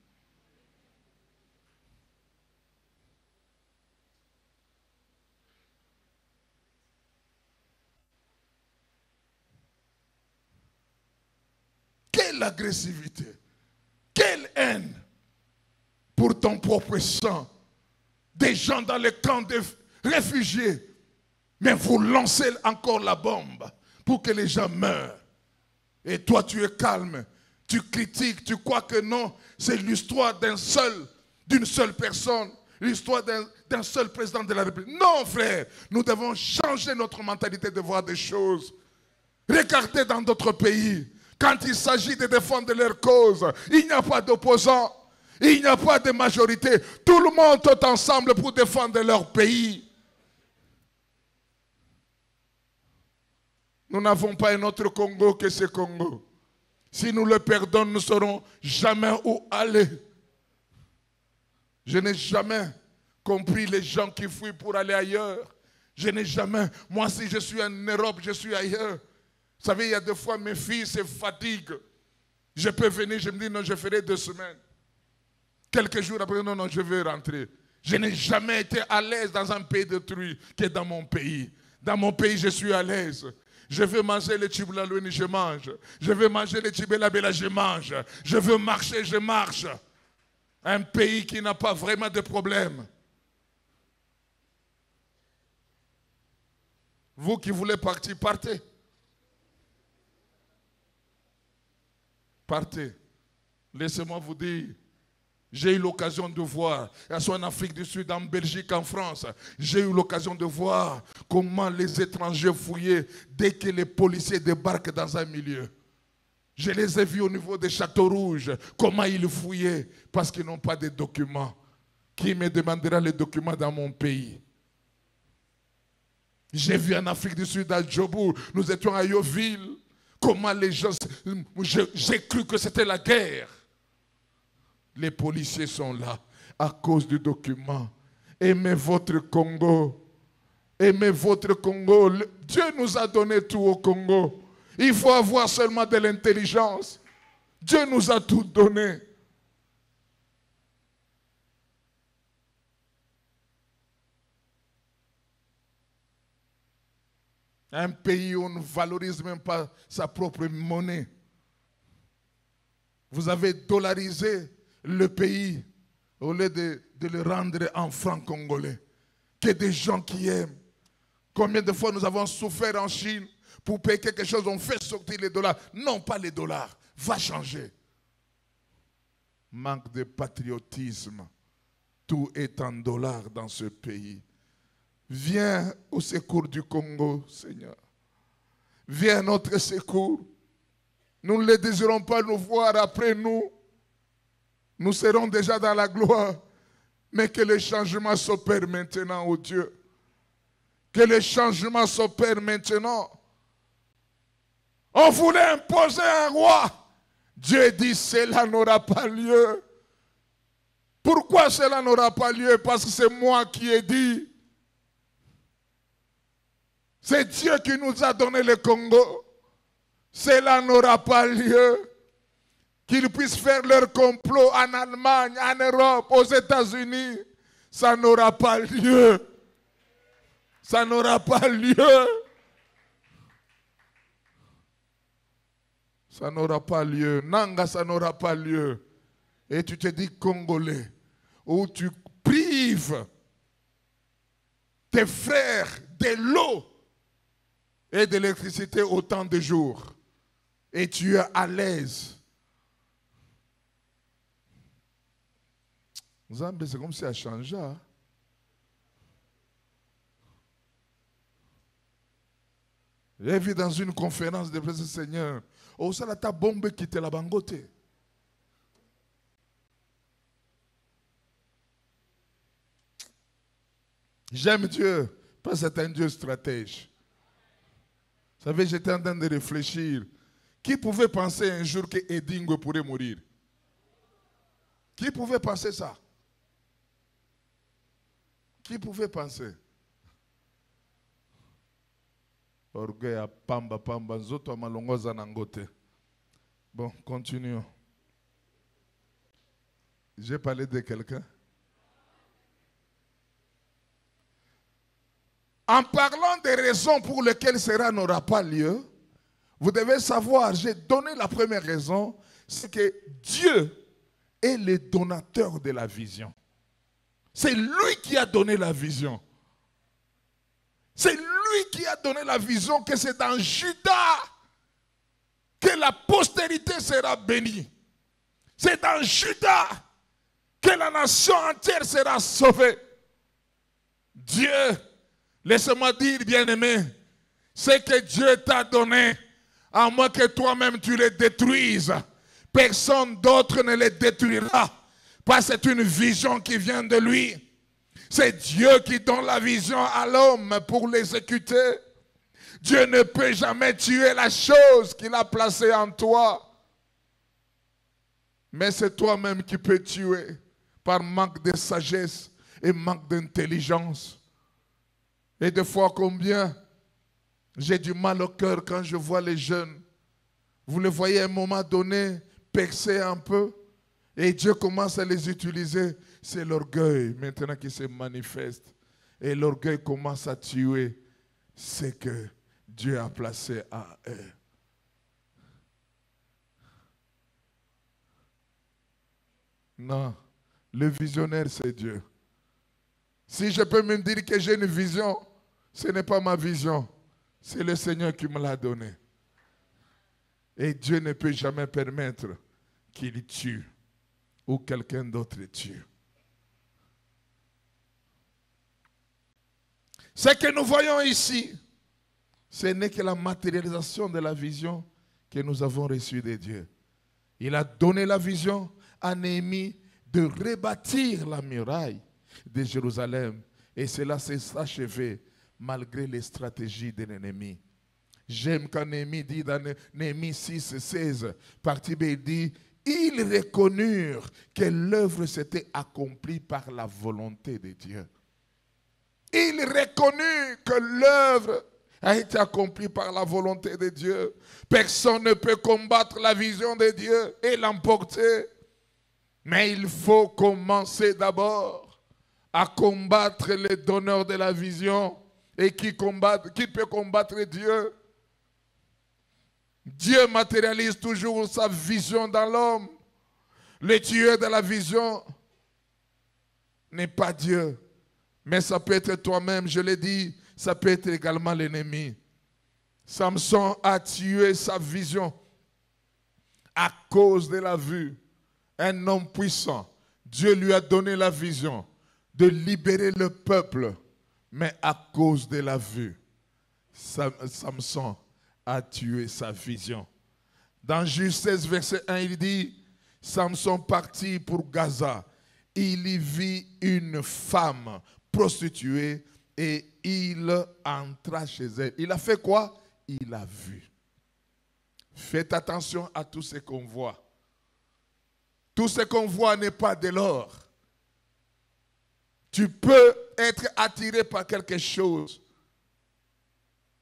Quelle agressivité, quelle haine pour ton propre sang. Des gens dans les camps de réfugiés, mais vous lancez encore la bombe pour que les gens meurent. Et toi tu es calme, tu critiques, tu crois que non, c'est l'histoire d'une seule personne, l'histoire d'un seul président de la République. Non frère, nous devons changer notre mentalité de voir des choses. Regardez dans d'autres pays. Quand il s'agit de défendre leur cause, il n'y a pas d'opposants, il n'y a pas de majorité. Tout le monde est ensemble pour défendre leur pays. Nous n'avons pas un autre Congo que ce Congo. Si nous le perdons, nous ne saurons jamais où aller. Je n'ai jamais compris les gens qui fuient pour aller ailleurs. Je n'ai jamais. Moi, si je suis en Europe, je suis ailleurs. Vous savez, il y a des fois, mes filles se fatiguent. Je peux venir, je me dis, non, je ferai 2 semaines. Quelques jours après, non, je vais rentrer. Je n'ai jamais été à l'aise dans un pays détruit que dans mon pays. Dans mon pays, je suis à l'aise. Je veux manger le tchiboulalouini, je mange. Je veux manger le tchibelabela, je mange. Je veux marcher, je marche. Un pays qui n'a pas vraiment de problème. Vous qui voulez partir, partez. Partez. Laissez-moi vous dire, j'ai eu l'occasion de voir, soit en Afrique du Sud, en Belgique, en France, j'ai eu l'occasion de voir comment les étrangers fouillaient dès que les policiers débarquent dans un milieu. Je les ai vus au niveau des Châteaux Rouges, comment ils fouillaient, parce qu'ils n'ont pas de documents. Qui me demandera les documents dans mon pays? J'ai vu en Afrique du Sud, à Djobour, nous étions à Yoville, comment les gens... J'ai cru que c'était la guerre. Les policiers sont là à cause du document. Aimez votre Congo. Aimez votre Congo. Dieu nous a donné tout au Congo. Il faut avoir seulement de l'intelligence. Dieu nous a tout donné. Un pays où on ne valorise même pas sa propre monnaie. Vous avez dollarisé le pays au lieu de le rendre en francs congolais. Que des gens qui aiment. Combien de fois nous avons souffert en Chine pour payer quelque chose, on fait sortir les dollars. Non, pas les dollars. Va changer. Manque de patriotisme. Tout est en dollars dans ce pays. Viens au secours du Congo, Seigneur. Viens à notre secours. Nous ne les désirons pas nous voir après nous. Nous serons déjà dans la gloire. Mais que le changement s'opère maintenant, oh Dieu. Que le changement s'opère maintenant. On voulait imposer un roi. Dieu dit, cela n'aura pas lieu. Pourquoi cela n'aura pas lieu? Parce que c'est moi qui ai dit. C'est Dieu qui nous a donné le Congo. Cela n'aura pas lieu. Qu'ils puissent faire leur complot en Allemagne, en Europe, aux États-Unis. Ça n'aura pas lieu. Ça n'aura pas lieu. Ça n'aura pas lieu. Nanga, ça n'aura pas lieu. Et tu te dis Congolais, où tu prives tes frères de l'eau et de l'électricité autant de jours. Et tu es à l'aise. Zambé, c'est comme si ça changeait. Hein? J'ai vu dans une conférence de presse, Seigneur, oh, ça ta bombe qui était la bangote. J'aime Dieu, parce que c'est un Dieu stratège. Vous savez, j'étais en train de réfléchir. Qui pouvait penser un jour que Edingo pourrait mourir? Qui pouvait penser ça? Qui pouvait penser? Orgueil à pamba pamba, zoto malongoza nangote. Bon, continuons. J'ai parlé de quelqu'un. En parlant des raisons pour lesquelles cela n'aura pas lieu, vous devez savoir, j'ai donné la première raison, c'est que Dieu est le donateur de la vision. C'est lui qui a donné la vision. C'est lui qui a donné la vision que c'est dans Juda que la postérité sera bénie. C'est dans Juda que la nation entière sera sauvée. Dieu, laisse-moi dire, bien-aimé, c'est que Dieu t'a donné, à moins que toi-même tu les détruises. Personne d'autre ne les détruira. Parce que c'est une vision qui vient de lui. C'est Dieu qui donne la vision à l'homme pour l'exécuter. Dieu ne peut jamais tuer la chose qu'il a placée en toi. Mais c'est toi-même qui peux tuer par manque de sagesse et manque d'intelligence. Et des fois combien j'ai du mal au cœur quand je vois les jeunes. Vous les voyez à un moment donné percer un peu. Et Dieu commence à les utiliser. C'est l'orgueil maintenant qui se manifeste. Et l'orgueil commence à tuer ce que Dieu a placé à eux. Non, Le visionnaire, c'est Dieu. Si je peux me dire que j'ai une vision, ce n'est pas ma vision. C'est le Seigneur qui me l'a donnée. Et Dieu ne peut jamais permettre qu'il tue ou quelqu'un d'autre tue. Ce que nous voyons ici, ce n'est que la matérialisation de la vision que nous avons reçue de Dieu. Il a donné la vision à Néhémie de rebâtir la muraille de Jérusalem. Et cela s'est achevé malgré les stratégies de l'ennemi. J'aime quand Néhémie dit dans Néhémie 6, 16, partie B, il dit, ils reconnurent que l'œuvre s'était accomplie par la volonté de Dieu. Ils reconnurent que l'œuvre a été accomplie par la volonté de Dieu. Personne ne peut combattre la vision de Dieu et l'emporter. Mais il faut commencer d'abord à combattre les donneurs de la vision. Et qui peut combattre Dieu? Dieu matérialise toujours sa vision dans l'homme. Le tueur de la vision n'est pas Dieu. Mais ça peut être toi-même, je l'ai dit, ça peut être également l'ennemi. Samson a tué sa vision à cause de la vue. Un homme puissant, Dieu lui a donné la vision de libérer le peuple, mais à cause de la vue, Samson a tué sa vision. Dans Juge 16, verset 1, il dit, Samson partit pour Gaza. Il y vit une femme prostituée et il entra chez elle. Il a fait quoi? Il a vu. Faites attention à tout ce qu'on voit. Tout ce qu'on voit n'est pas de l'or. Tu peux être attiré par quelque chose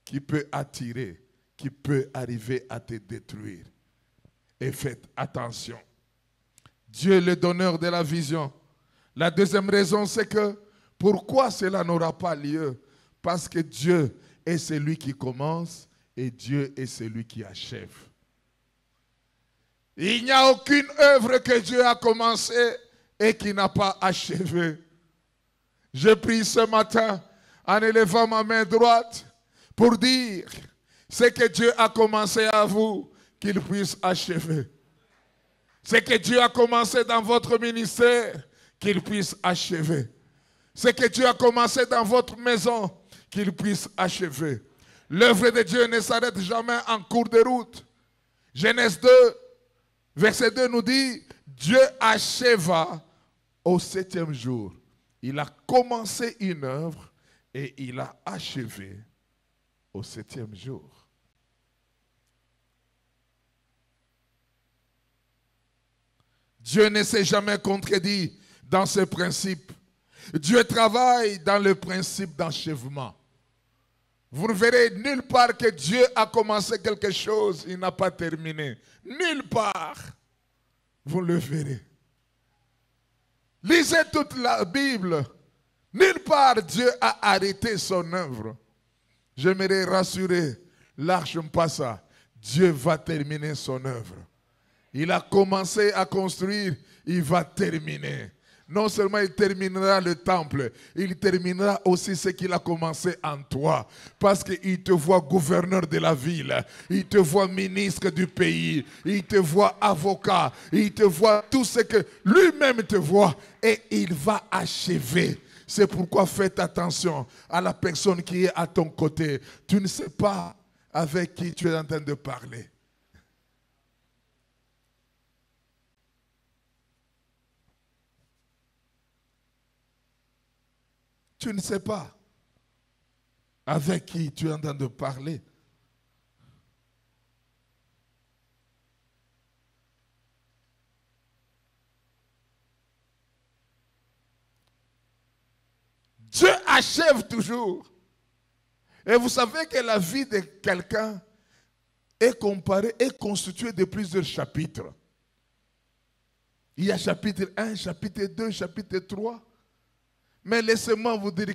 qui peut attirer, qui peut arriver à te détruire. Et faites attention. Dieu est le donneur de la vision. La deuxième raison, c'est que pourquoi cela n'aura pas lieu? Parce que Dieu est celui qui commence et Dieu est celui qui achève. Il n'y a aucune œuvre que Dieu a commencée et qui n'a pas achevé. Je prie ce matin en élevant ma main droite pour dire ce que Dieu a commencé à vous, qu'il puisse achever. Ce que Dieu a commencé dans votre ministère, qu'il puisse achever. Ce que Dieu a commencé dans votre maison, qu'il puisse achever. L'œuvre de Dieu ne s'arrête jamais en cours de route. Genèse 2, verset 2 nous dit, Dieu acheva au 7e jour. Il a commencé une œuvre et il a achevé au 7e jour. Dieu ne s'est jamais contredit dans ce principe. Dieu travaille dans le principe d'achèvement. Vous ne verrez nulle part que Dieu a commencé quelque chose, il n'a pas terminé. Nulle part. Vous le verrez. Lisez toute la Bible. Nulle part Dieu a arrêté son œuvre. J'aimerais rassurer l'arche passa. Dieu va terminer son œuvre. Il a commencé à construire, il va terminer. Non seulement il terminera le temple, il terminera aussi ce qu'il a commencé en toi. Parce qu'il te voit gouverneur de la ville, il te voit ministre du pays, il te voit avocat, il te voit tout ce que lui-même te voit et il va achever. C'est pourquoi faites attention à la personne qui est à ton côté. Tu ne sais pas avec qui tu es en train de parler. Tu ne sais pas avec qui tu es en train de parler. Dieu achève toujours. Et vous savez que la vie de quelqu'un est constituée de plusieurs chapitres. Il y a chapitre 1, chapitre 2, chapitre 3. Mais laissez-moi vous dire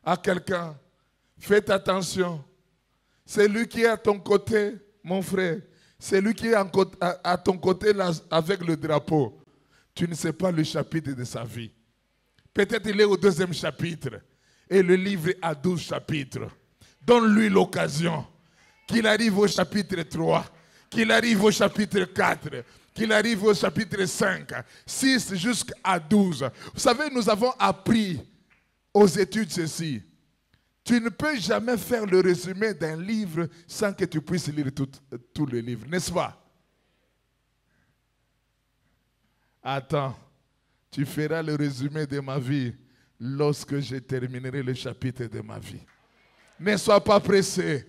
à quelqu'un, faites attention. C'est lui qui est à ton côté, mon frère. C'est lui qui est à ton côté là, avec le drapeau. Tu ne sais pas le chapitre de sa vie. Peut-être il est au 2e chapitre et le livre a 12 chapitres. Donne-lui l'occasion qu'il arrive au chapitre 3, qu'il arrive au chapitre 4, qu'il arrive au chapitre 5, 6 jusqu'à 12. Vous savez, nous avons appris aux études ceci. Tu ne peux jamais faire le résumé d'un livre sans que tu puisses lire tout le livre, n'est-ce pas? Attends, tu feras le résumé de ma vie lorsque je terminerai le chapitre de ma vie. Ne sois pas pressé,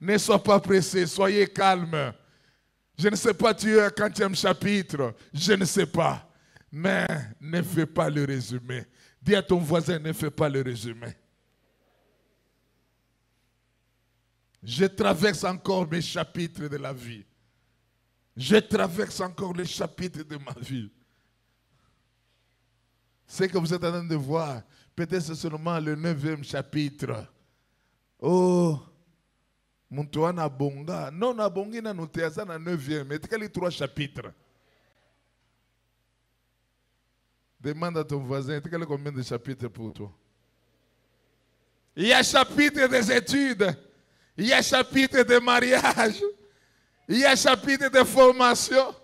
ne sois pas pressé, soyez calme. Je ne sais pas, tu es au 40e chapitre, je ne sais pas. Mais ne fais pas le résumé. Dis à ton voisin, ne fais pas le résumé. Je traverse encore mes chapitres de la vie. Je traverse encore les chapitres de ma vie. Ce que vous êtes en train de voir, peut-être c'est seulement le 9e chapitre. Oh, Montoa na bonga. Non, na bongi na notéasa na 9e. Mais quels 3 chapitres? Demande à ton voisin, tu as combien de chapitres pour toi? Il y a chapitre des études. Il y a chapitre de mariage. Il y a chapitre de formation.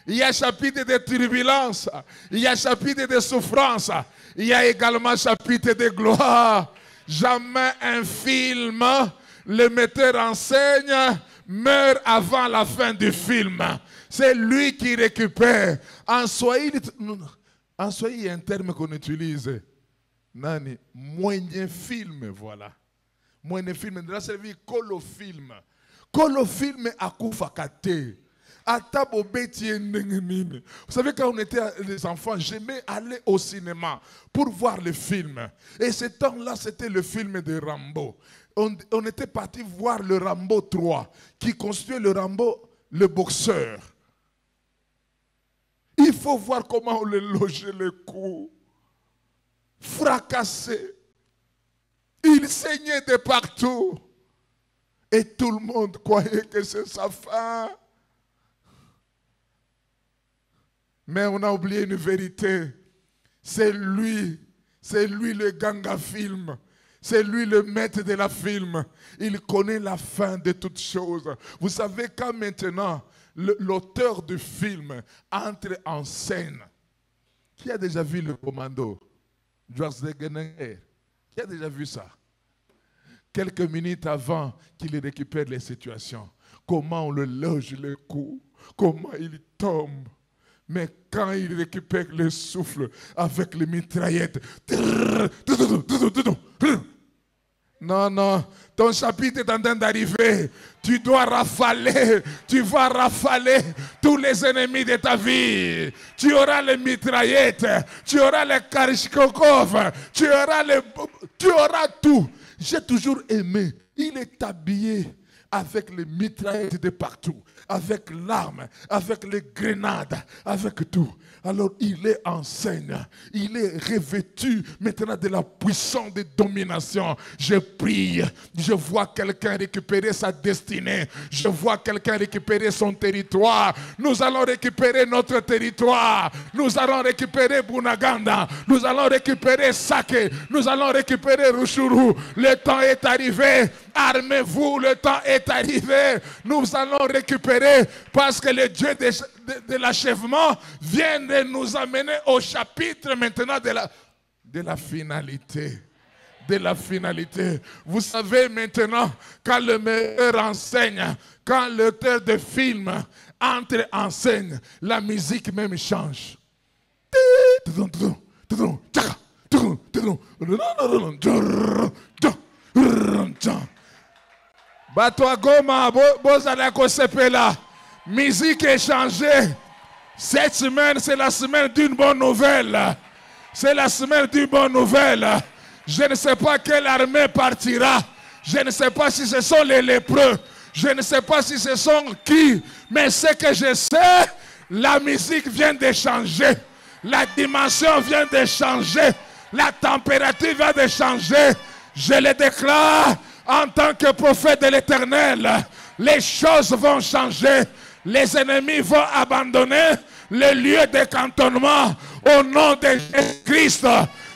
Il y a chapitre de turbulence. Il y a chapitre de souffrance. Il y a également chapitre de gloire. Jamais un film, le metteur en scène meurt avant la fin du film. C'est lui qui récupère. En Swahili, il y a un terme qu'on utilise. Nani, moyen film, voilà. Moyen film. De la servie, colofilm. Colofilm akufa kate. Vous savez, quand on était des enfants, j'aimais aller au cinéma pour voir le film. Et ce temps-là, c'était le film de Rambo. On était parti voir le Rambo 3, qui construit le Rambo, le boxeur. Il faut voir comment on le logeait le cou. Fracassé. Il saignait de partout. Et tout le monde croyait que c'est sa fin. Mais on a oublié une vérité. C'est lui le ganga film. C'est lui le maître de la film. Il connaît la fin de toutes choses. Vous savez, quand maintenant l'auteur du film entre en scène, qui a déjà vu le commando? Schwarzenegger. Qui a déjà vu ça? Quelques minutes avant qu'il récupère les situations. Comment on le loge le cou. Comment il tombe. Mais quand il récupère le souffle avec les mitraillettes, non, non, ton chapitre est en train d'arriver. Tu dois rafaler, tu vas rafaler tous les ennemis de ta vie. Tu auras les mitraillettes, tu auras les Kalachnikov, tu auras tout. J'ai toujours aimé, il est habillé avec les mitraillettes de partout, avec l'arme, avec les grenades, avec tout. Alors il est en scène, il est revêtu maintenant de la puissance de domination. Je prie, je vois quelqu'un récupérer sa destinée, je vois quelqu'un récupérer son territoire. Nous allons récupérer notre territoire, nous allons récupérer Bunaganda, nous allons récupérer Sake, nous allons récupérer Rushuru. Le temps est arrivé, armez-vous, le temps est arrivé. Nous allons récupérer parce que le Dieu de l'achèvement vient de nous amener au chapitre maintenant de la finalité. De la finalité. Vous savez maintenant, quand le meilleur enseigne, quand l'auteur de film entre en scène, la musique même change. Batwa Goma, Bozala Kosepela. Musique est changée. Cette semaine, c'est la semaine d'une bonne nouvelle. C'est la semaine d'une bonne nouvelle. Je ne sais pas quelle armée partira. Je ne sais pas si ce sont les lépreux. Je ne sais pas si ce sont qui. Mais ce que je sais, la musique vient de changer. La dimension vient de changer. La température vient de changer. Je le déclare en tant que prophète de l'Éternel. Les choses vont changer. Les ennemis vont abandonner. les lieux de cantonnement au nom de Jésus-Christ.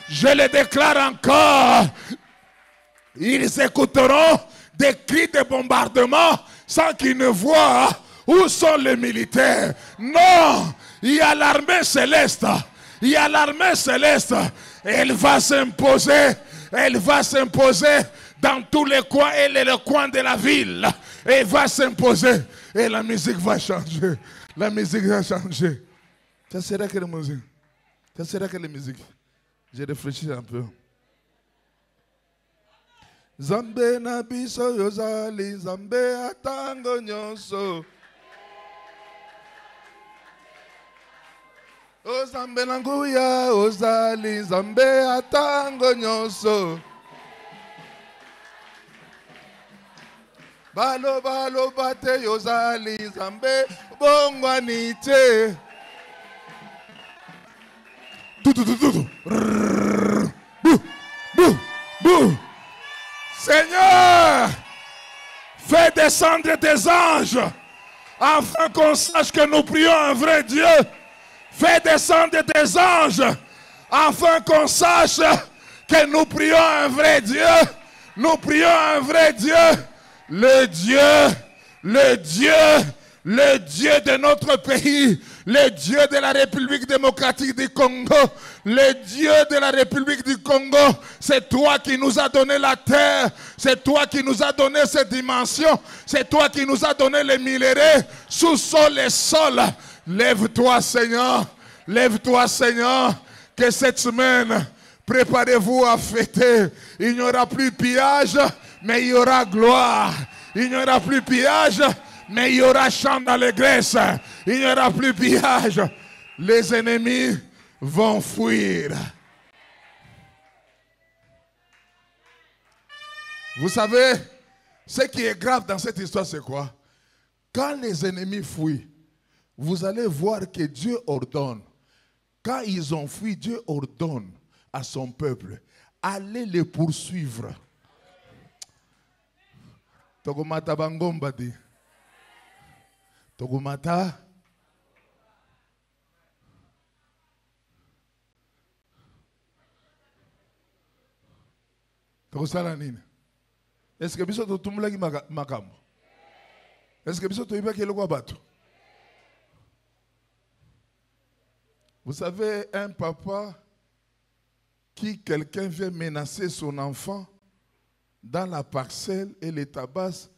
Je le déclare encore. Ils écouteront des cris de bombardement sans qu'ils ne voient où sont les militaires. Non, il y a l'armée céleste. Il y a l'armée céleste. Elle va s'imposer. Elle va s'imposer dans tous les coins et les coins de la ville. Elle va s'imposer. Et la musique va changer. La musique va changer. Ça sera quelle musique? Ça sera quelle musique? J'ai réfléchi un peu. Zambe na biso yozali, Zambe atango nyonso. O Zambe na nguya ozali, Zambe atango nyonso. Balo balo bate yozali, Zambe bongwani te. Seigneur, fais descendre des anges afin qu'on sache que nous prions un vrai Dieu. Fais descendre des anges afin qu'on sache que nous prions un vrai Dieu. Nous prions un vrai Dieu. Le Dieu de notre pays, le Dieu de la République démocratique du Congo, le Dieu de la République du Congo, c'est toi qui nous as donné la terre, c'est toi qui nous as donné cette dimension, c'est toi qui nous as donné les minéraux, sous-sol et sol. Lève-toi Seigneur, que cette semaine, préparez-vous à fêter. Il n'y aura plus pillage, mais il y aura gloire. Il n'y aura plus pillage, mais il y aura chant d'allégresse. Il n'y aura plus pillage. Les ennemis vont fuir. Vous savez, ce qui est grave dans cette histoire, c'est quoi? Quand les ennemis fuient, vous allez voir que Dieu ordonne. Quand ils ont fui, Dieu ordonne à son peuple, allez les poursuivre. Togomata bangomba di. Togomata. Togosala nini? Est-ce que biso totumulaki makambo? Est-ce que biso toyibaki eloko bato? Vous savez, un papa qui quelqu'un vient menacer son enfant dans la parcelle et les tabasse,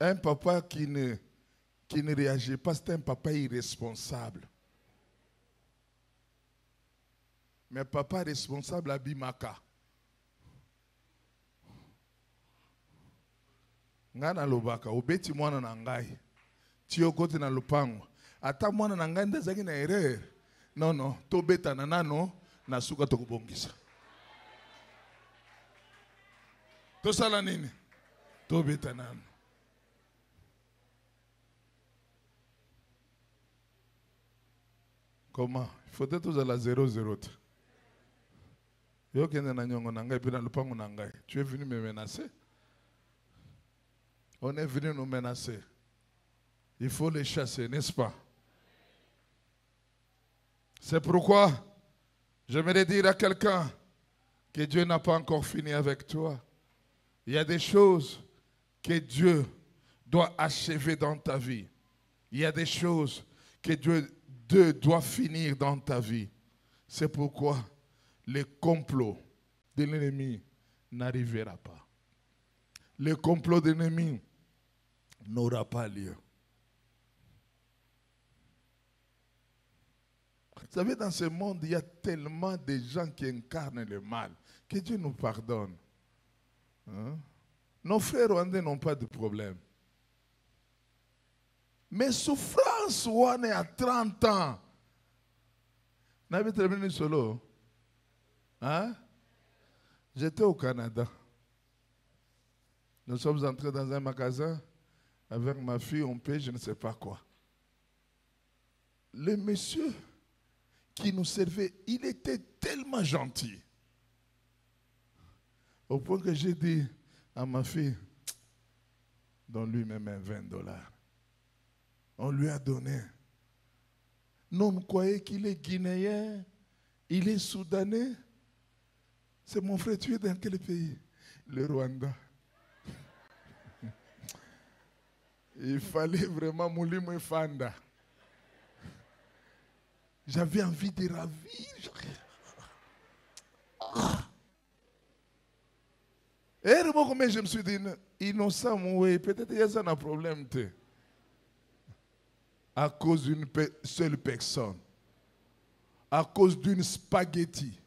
un papa qui ne réagit pas, c'est un papa irresponsable. Mais papa responsable à Bimaka. Ngana lobaka, obeti mwana na ngai. Tio kote na lupango. Ata mwana na ngai ndezaki na erreur. Non, tobeta na nano na suka tokubongisa. Tosala nini? Tobeta nano. Comment? Il faudrait tous à la 0-0. Yo kende na nyongo na ngai puis na lupango na ngai. Tu es venu me menacer? On est venu nous menacer. Il faut les chasser, n'est-ce pas? C'est pourquoi j'aimerais dire à quelqu'un que Dieu n'a pas encore fini avec toi. Il y a des choses que Dieu doit achever dans ta vie. Il y a des choses que Dieu doit finir dans ta vie. C'est pourquoi le complot de l'ennemi n'arrivera pas. Le complot de l'ennemi n'aura pas lieu. Vous savez, dans ce monde, il y a tellement de gens qui incarnent le mal. Que Dieu nous pardonne. Hein? Nos frères rwandais n'ont pas de problème. Mais souffrance, on est à 30 ans. N'avez terminé solo. Hein? J'étais au Canada. Nous sommes entrés dans un magasin avec ma fille, on paye je ne sais pas quoi. Le monsieur qui nous servait, il était tellement gentil. Au point que j'ai dit à ma fille, donne-lui même $20. On lui a donné. Non, vous croyez qu'il est guinéen, il est soudanais. C'est mon frère, tu es dans quel pays? Le Rwanda. Il fallait vraiment mouler mon fanda. J'avais envie de ravir. Et comment je me suis dit, innocent, oui, peut-être qu'il y a un problème. À cause d'une seule personne. À cause d'une spaghetti.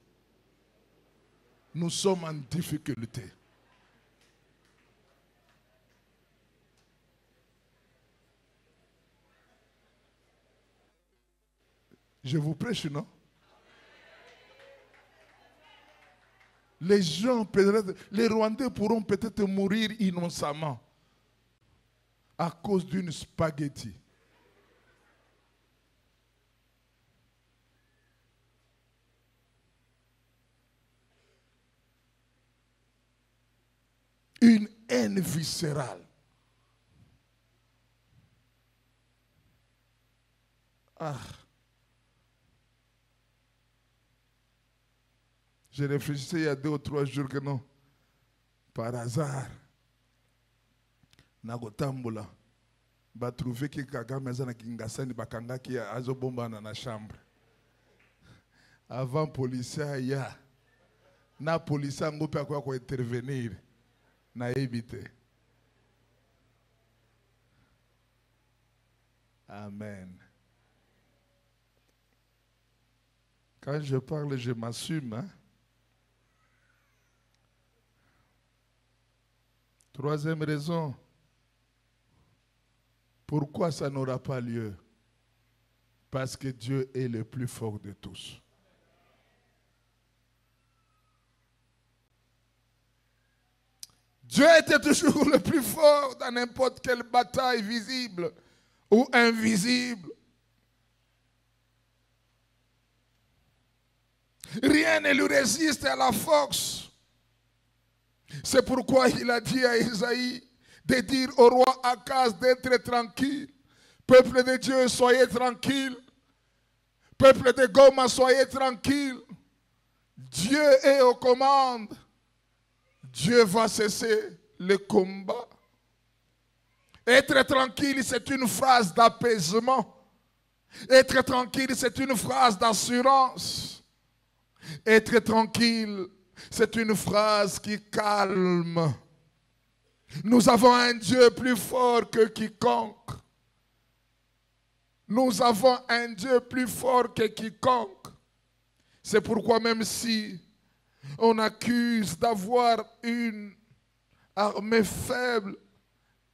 Nous sommes en difficulté. Je vous prêche, non? Les gens, les Rwandais pourront peut-être mourir innocemment à cause d'une spaghetti. Une haine viscérale. Ah. Je réfléchissais il y a 2 ou 3 jours que non. Par hasard. Nagotambola. Ba trouvé que Kagame azana kingasani bakanga ki azobomba na chambre. Avant policier ya. Na policier ngope akwa ko intervenir. Na éviter. Amen. Quand je parle, je m'assume. Hein? 3e raison. Pourquoi ça n'aura pas lieu? Parce que Dieu est le plus fort de tous. Dieu était toujours le plus fort dans n'importe quelle bataille visible ou invisible. Rien ne lui résiste à la force. C'est pourquoi il a dit à Isaïe de dire au roi Akaz d'être tranquille. Peuple de Dieu, soyez tranquille. Peuple de Goma, soyez tranquille. Dieu est aux commandes. Dieu va cesser le combat. Être tranquille, c'est une phrase d'apaisement. Être tranquille, c'est une phrase d'assurance. Être tranquille, c'est une phrase qui calme. Nous avons un Dieu plus fort que quiconque. Nous avons un Dieu plus fort que quiconque. C'est pourquoi même si on accuse d'avoir une armée faible,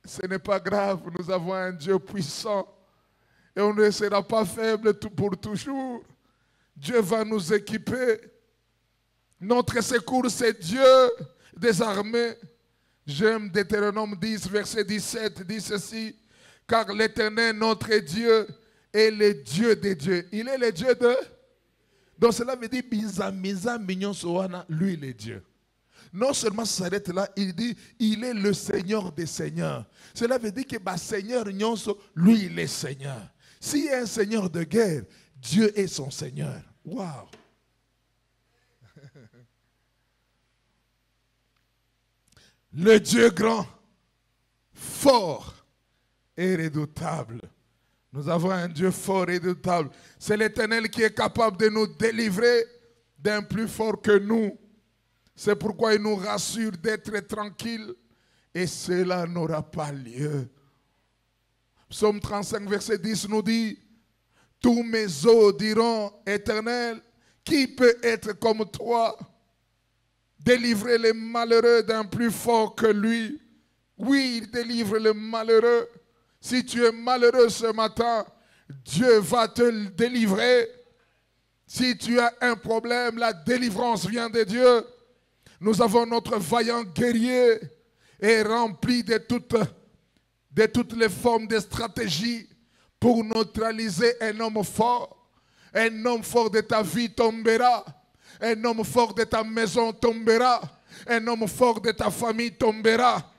ce n'est pas grave. Nous avons un Dieu puissant. Et on ne sera pas faible pour toujours. Dieu va nous équiper. Notre secours, c'est Dieu des armées. J'aime Deutéronome 10, verset 17, dit ceci. Car l'Éternel, notre Dieu, est le Dieu des dieux. Il est le Dieu de... Donc cela veut dire, lui il est Dieu. Non seulement ça s'arrête là, il dit, il est le Seigneur des seigneurs. Cela veut dire que Seigneur, lui il est Seigneur. S'il y a un Seigneur de guerre, Dieu est son Seigneur. Waouh! Le Dieu grand, fort et redoutable. Nous avons un Dieu fort et redoutable. C'est l'Éternel qui est capable de nous délivrer d'un plus fort que nous. C'est pourquoi il nous rassure d'être tranquilles et cela n'aura pas lieu. Psaume 35, verset 10 nous dit, tous mes os diront, Éternel, qui peut être comme toi? Délivrer les malheureux d'un plus fort que lui. Oui, il délivre les malheureux. Si tu es malheureux ce matin, Dieu va te délivrer. Si tu as un problème, la délivrance vient de Dieu. Nous avons notre vaillant guerrier et rempli de toutes les formes de stratégie pour neutraliser un homme fort. Un homme fort de ta vie tombera. Un homme fort de ta maison tombera. Un homme fort de ta famille tombera.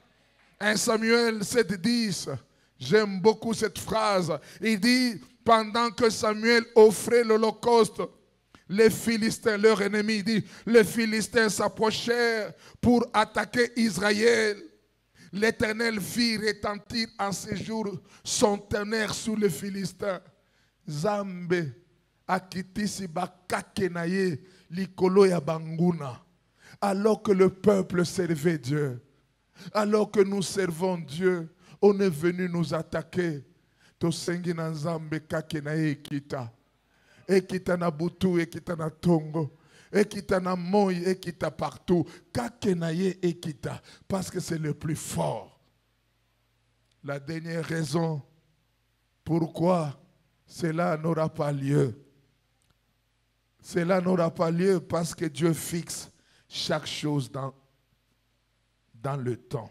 1 Samuel 7, 10. J'aime beaucoup cette phrase. Il dit, pendant que Samuel offrait l'holocauste, les Philistins, leur ennemi, dit, les Philistins s'approchèrent pour attaquer Israël. L'Éternel fit retentir en ces jours son tonnerre sous les Philistins. Zambe akitisi bakakenaye likolo ya banguna. Alors que le peuple servait Dieu, alors que nous servons Dieu, on est venu nous attaquer. Tosengi na Nzambe kakenaye ekita. Ekita na butu, ekita na tongo. Ekita na moi, ekita partout. Kakenaye ekita. Parce que c'est le plus fort. La dernière raison pourquoi cela n'aura pas lieu. Cela n'aura pas lieu parce que Dieu fixe chaque chose dans le temps.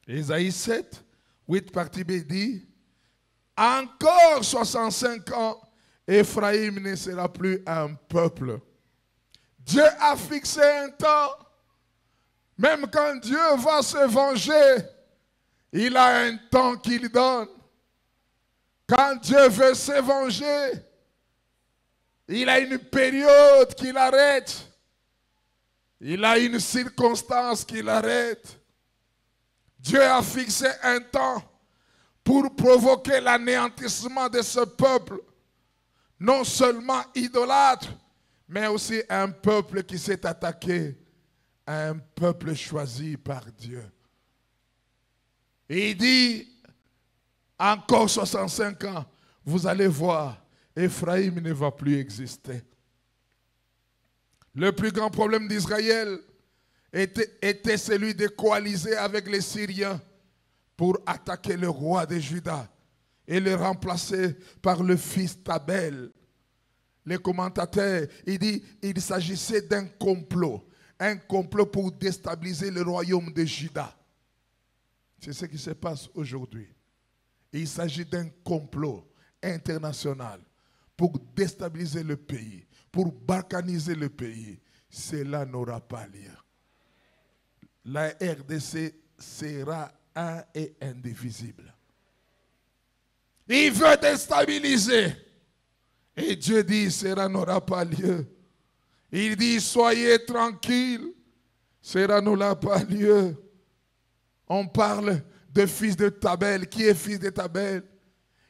Ésaïe 7, 8 partie B dit, encore 65 ans, Ephraïm ne sera plus un peuple. Dieu a fixé un temps. Même quand Dieu va se venger, il a un temps qu'il donne. Quand Dieu veut se venger, il a une période qu'il arrête. Il a une circonstance qu'il arrête. Dieu a fixé un temps pour provoquer l'anéantissement de ce peuple. Non seulement idolâtre, mais aussi un peuple qui s'est attaqué à un peuple choisi par Dieu. Et il dit, encore 65 ans, vous allez voir, Ephraïm ne va plus exister. Le plus grand problème d'Israël était celui de coaliser avec les Syriens pour attaquer le roi de Juda et le remplacer par le fils Tabel. Les commentateurs, il dit, il s'agissait d'un complot pour déstabiliser le royaume de Juda. C'est ce qui se passe aujourd'hui. Il s'agit d'un complot international pour déstabiliser le pays, pour balkaniser le pays. Cela n'aura pas lieu. La RDC sera un et indivisible. Il veut déstabiliser. Et Dieu dit, cela n'aura pas lieu. Il dit, soyez tranquilles, cela n'aura pas lieu. On parle de fils de Tabel. Qui est fils de Tabel?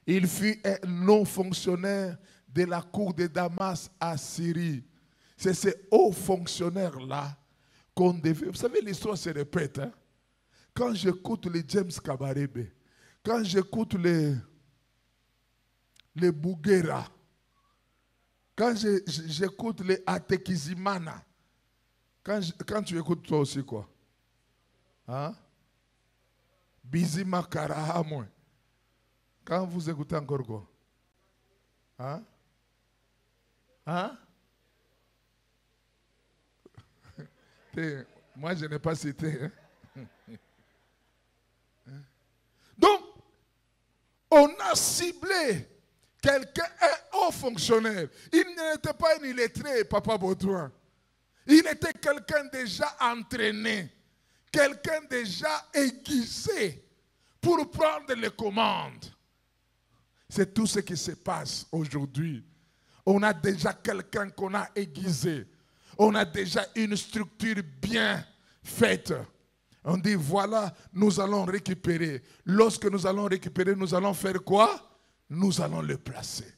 Il fut un non-fonctionnaire de la cour de Damas à Syrie. C'est ces hauts fonctionnaires-là qu'on devait... Vous savez, l'histoire se répète. Hein? Quand j'écoute les James Kabarebe, quand j'écoute les Bouguera, quand j'écoute les Atekizimana, quand tu écoutes toi aussi quoi? Hein? Bizima Karahamwe. Quand vous écoutez encore quoi? Hein? Hein? Moi, je n'ai pas cité. Hein? Donc, on a ciblé quelqu'un, un haut fonctionnaire. Il n'était pas un illettré, Papa Baudouin. Il était quelqu'un déjà entraîné, quelqu'un déjà aiguisé pour prendre les commandes. C'est tout ce qui se passe aujourd'hui. On a déjà quelqu'un qu'on a aiguisé. On a déjà une structure bien faite. On dit, voilà, nous allons récupérer. Lorsque nous allons récupérer, nous allons faire quoi? Nous allons le placer.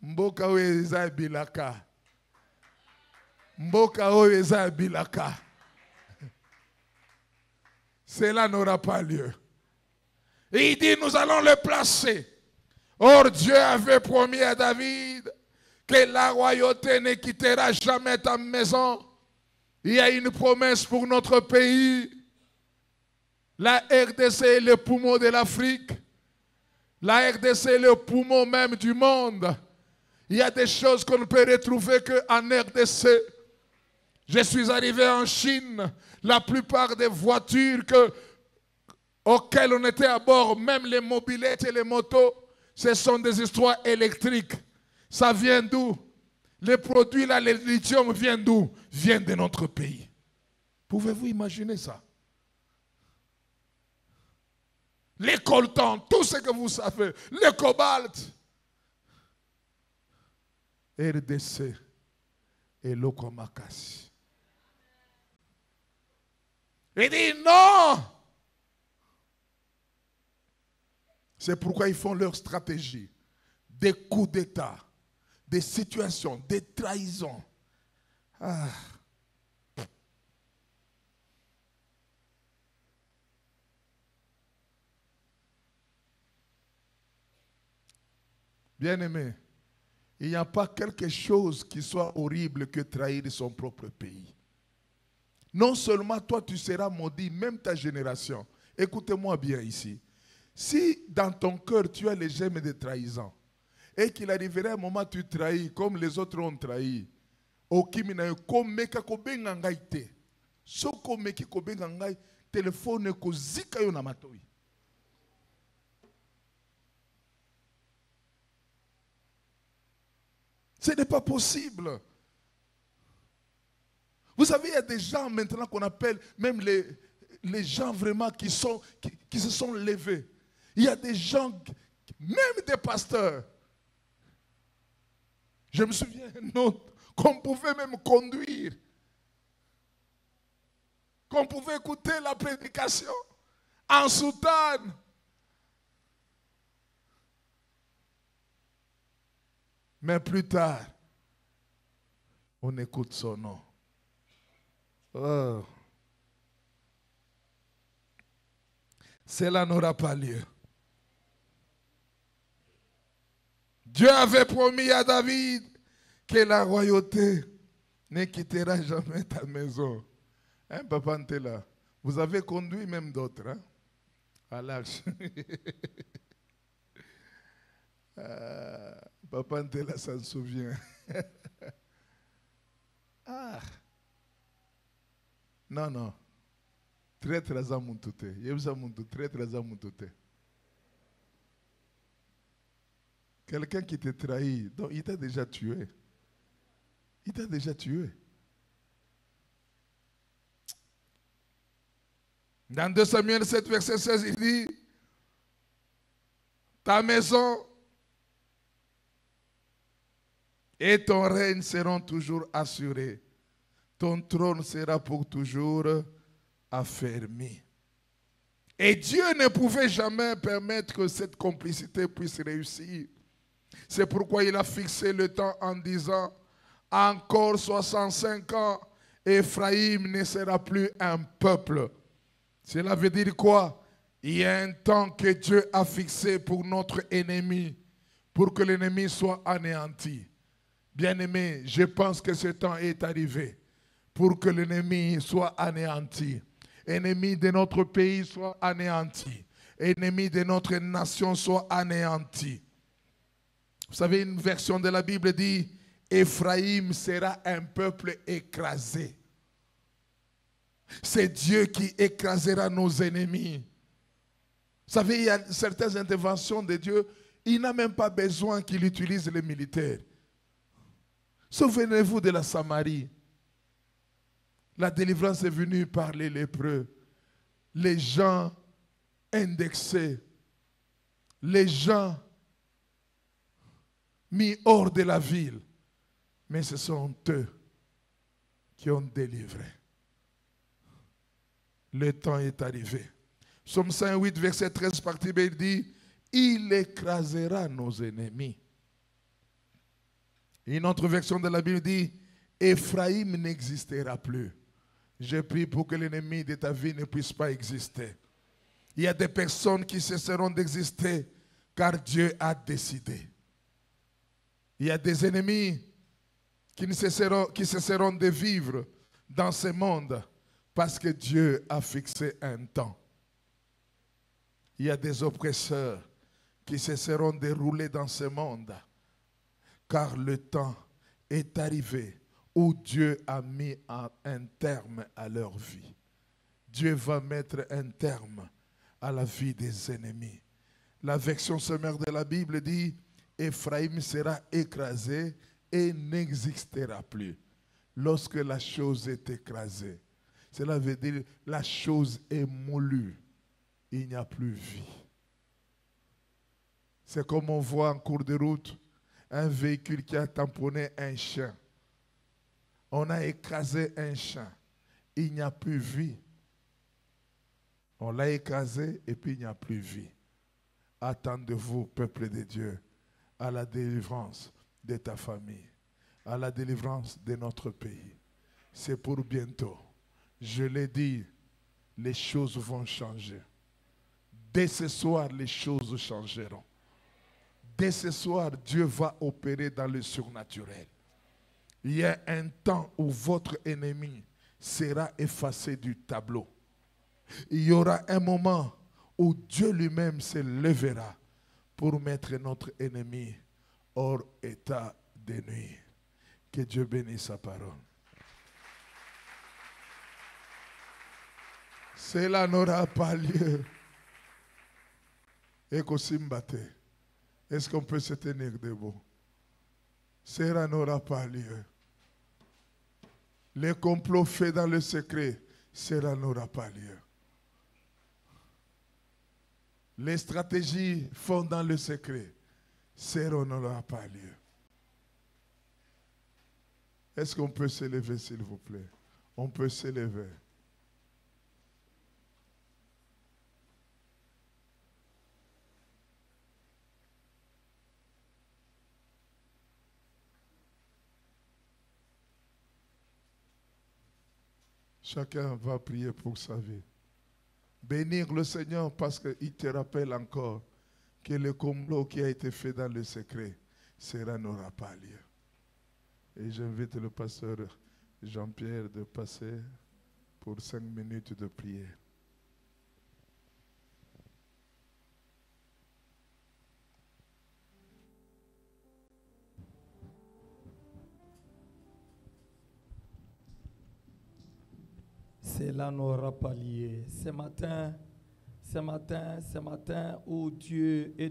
Mboka oeza bilaka. Mboka oeza bilaka. Cela n'aura pas lieu. Et il dit, nous allons le placer. Or, Dieu avait promis à David que la royauté ne quittera jamais ta maison. Il y a une promesse pour notre pays. La RDC est le poumon de l'Afrique. La RDC est le poumon même du monde. Il y a des choses qu'on ne peut retrouver qu'en RDC. Je suis arrivé en Chine. La plupart des voitures auxquelles on était à bord, même les mobylettes et les motos, ce sont des histoires électriques. Ça vient d'où? Les produits là, le lithium vient d'où? Vient de notre pays. Pouvez-vous imaginer ça? les coltans, tout ce que vous savez, le cobalt. RDC et Lokomakasi. Il dit non. C'est pourquoi ils font leur stratégie. Des coups d'État, des situations, des trahisons. Ah. Bien-aimé, il n'y a pas quelque chose qui soit horrible que trahir son propre pays. Non seulement toi tu seras maudit, même ta génération. Écoutez-moi bien ici. Si dans ton cœur tu as les gemmes de trahison, et qu'il arriverait un moment où tu trahis comme les autres ont trahi, téléphone kozika yo na matoi. Ce n'est pas possible. Vous savez, il y a des gens maintenant qu'on appelle même les gens vraiment qui se sont levés. Il y a des gens, même des pasteurs. Je me souviens qu'on pouvait même conduire. Qu'on pouvait écouter la prédication en soutane. Mais plus tard, on écoute son nom. Oh. Cela n'aura pas lieu. Dieu avait promis à David que la royauté ne quittera jamais ta maison. Hein, Papa Ntela? Vous avez conduit même d'autres, hein, à l'arche. Papa Ntela s'en souvient. Ah. Non. Très amontouté. Très. Quelqu'un qui te trahit, donc il t'a déjà tué. Il t'a déjà tué. Dans 2 Samuel 7, verset 16, il dit, ta maison et ton règne seront toujours assurés. Ton trône sera pour toujours affermi. Et Dieu ne pouvait jamais permettre que cette complicité puisse réussir. C'est pourquoi il a fixé le temps en disant, encore 65 ans, Ephraïm ne sera plus un peuple. Cela veut dire quoi? Il y a un temps que Dieu a fixé pour notre ennemi, pour que l'ennemi soit anéanti. Bien-aimé, je pense que ce temps est arrivé pour que l'ennemi soit anéanti. Ennemi de notre pays soit anéanti. Ennemi de notre nation soit anéanti. Vous savez, une version de la Bible dit, Ephraïm sera un peuple écrasé. C'est Dieu qui écrasera nos ennemis. Vous savez, il y a certaines interventions de Dieu, il n'a même pas besoin qu'il utilise les militaires. Souvenez-vous de la Samarie. La délivrance est venue par les lépreux, les gens indexés, les gens mis hors de la ville. Mais ce sont eux qui ont délivré. Le temps est arrivé. Psaume 108, verset 13, partie B, il dit, il écrasera nos ennemis. Une autre version de la Bible dit, Ephraïm n'existera plus. Je prie pour que l'ennemi de ta vie ne puisse pas exister. Il y a des personnes qui cesseront d'exister car Dieu a décidé. Il y a des ennemis qui cesseront de vivre dans ce monde parce que Dieu a fixé un temps. Il y a des oppresseurs qui cesseront de rouler dans ce monde car le temps est arrivé où Dieu a mis un terme à leur vie. Dieu va mettre un terme à la vie des ennemis. La version sommaire de la Bible dit, Ephraïm sera écrasé et n'existera plus. Lorsque la chose est écrasée, cela veut dire la chose est moulue. Il n'y a plus vie. C'est comme on voit en cours de route un véhicule qui a tamponné un chien. On a écrasé un chien. Il n'y a plus vie. On l'a écrasé et puis il n'y a plus vie. Attendez-vous, peuple de Dieu, à la délivrance de ta famille, à la délivrance de notre pays. C'est pour bientôt. Je l'ai dit, les choses vont changer. Dès ce soir, les choses changeront. Dès ce soir, Dieu va opérer dans le surnaturel. Il y a un temps où votre ennemi sera effacé du tableau. Il y aura un moment où Dieu lui-même se lèvera pour mettre notre ennemi hors état de nuit. Que Dieu bénisse sa parole. Cela n'aura pas lieu. Et est-ce qu'on peut se tenir debout? Cela n'aura pas lieu. Les complots faits dans le secret, cela n'aura pas lieu. Les stratégies font dans le secret, cela n'aura pas lieu. Est-ce qu'on peut se lever, s'il vous plaît? On peut se lever. Chacun va prier pour sa vie. Bénir le Seigneur parce qu'il te rappelle encore que le complot qui a été fait dans le secret, cela n'aura pas lieu. Et j'invite le pasteur Jean-Pierre de passer pour 5 minutes de prière. Cela n'aura pas lieu. Ce matin où Dieu est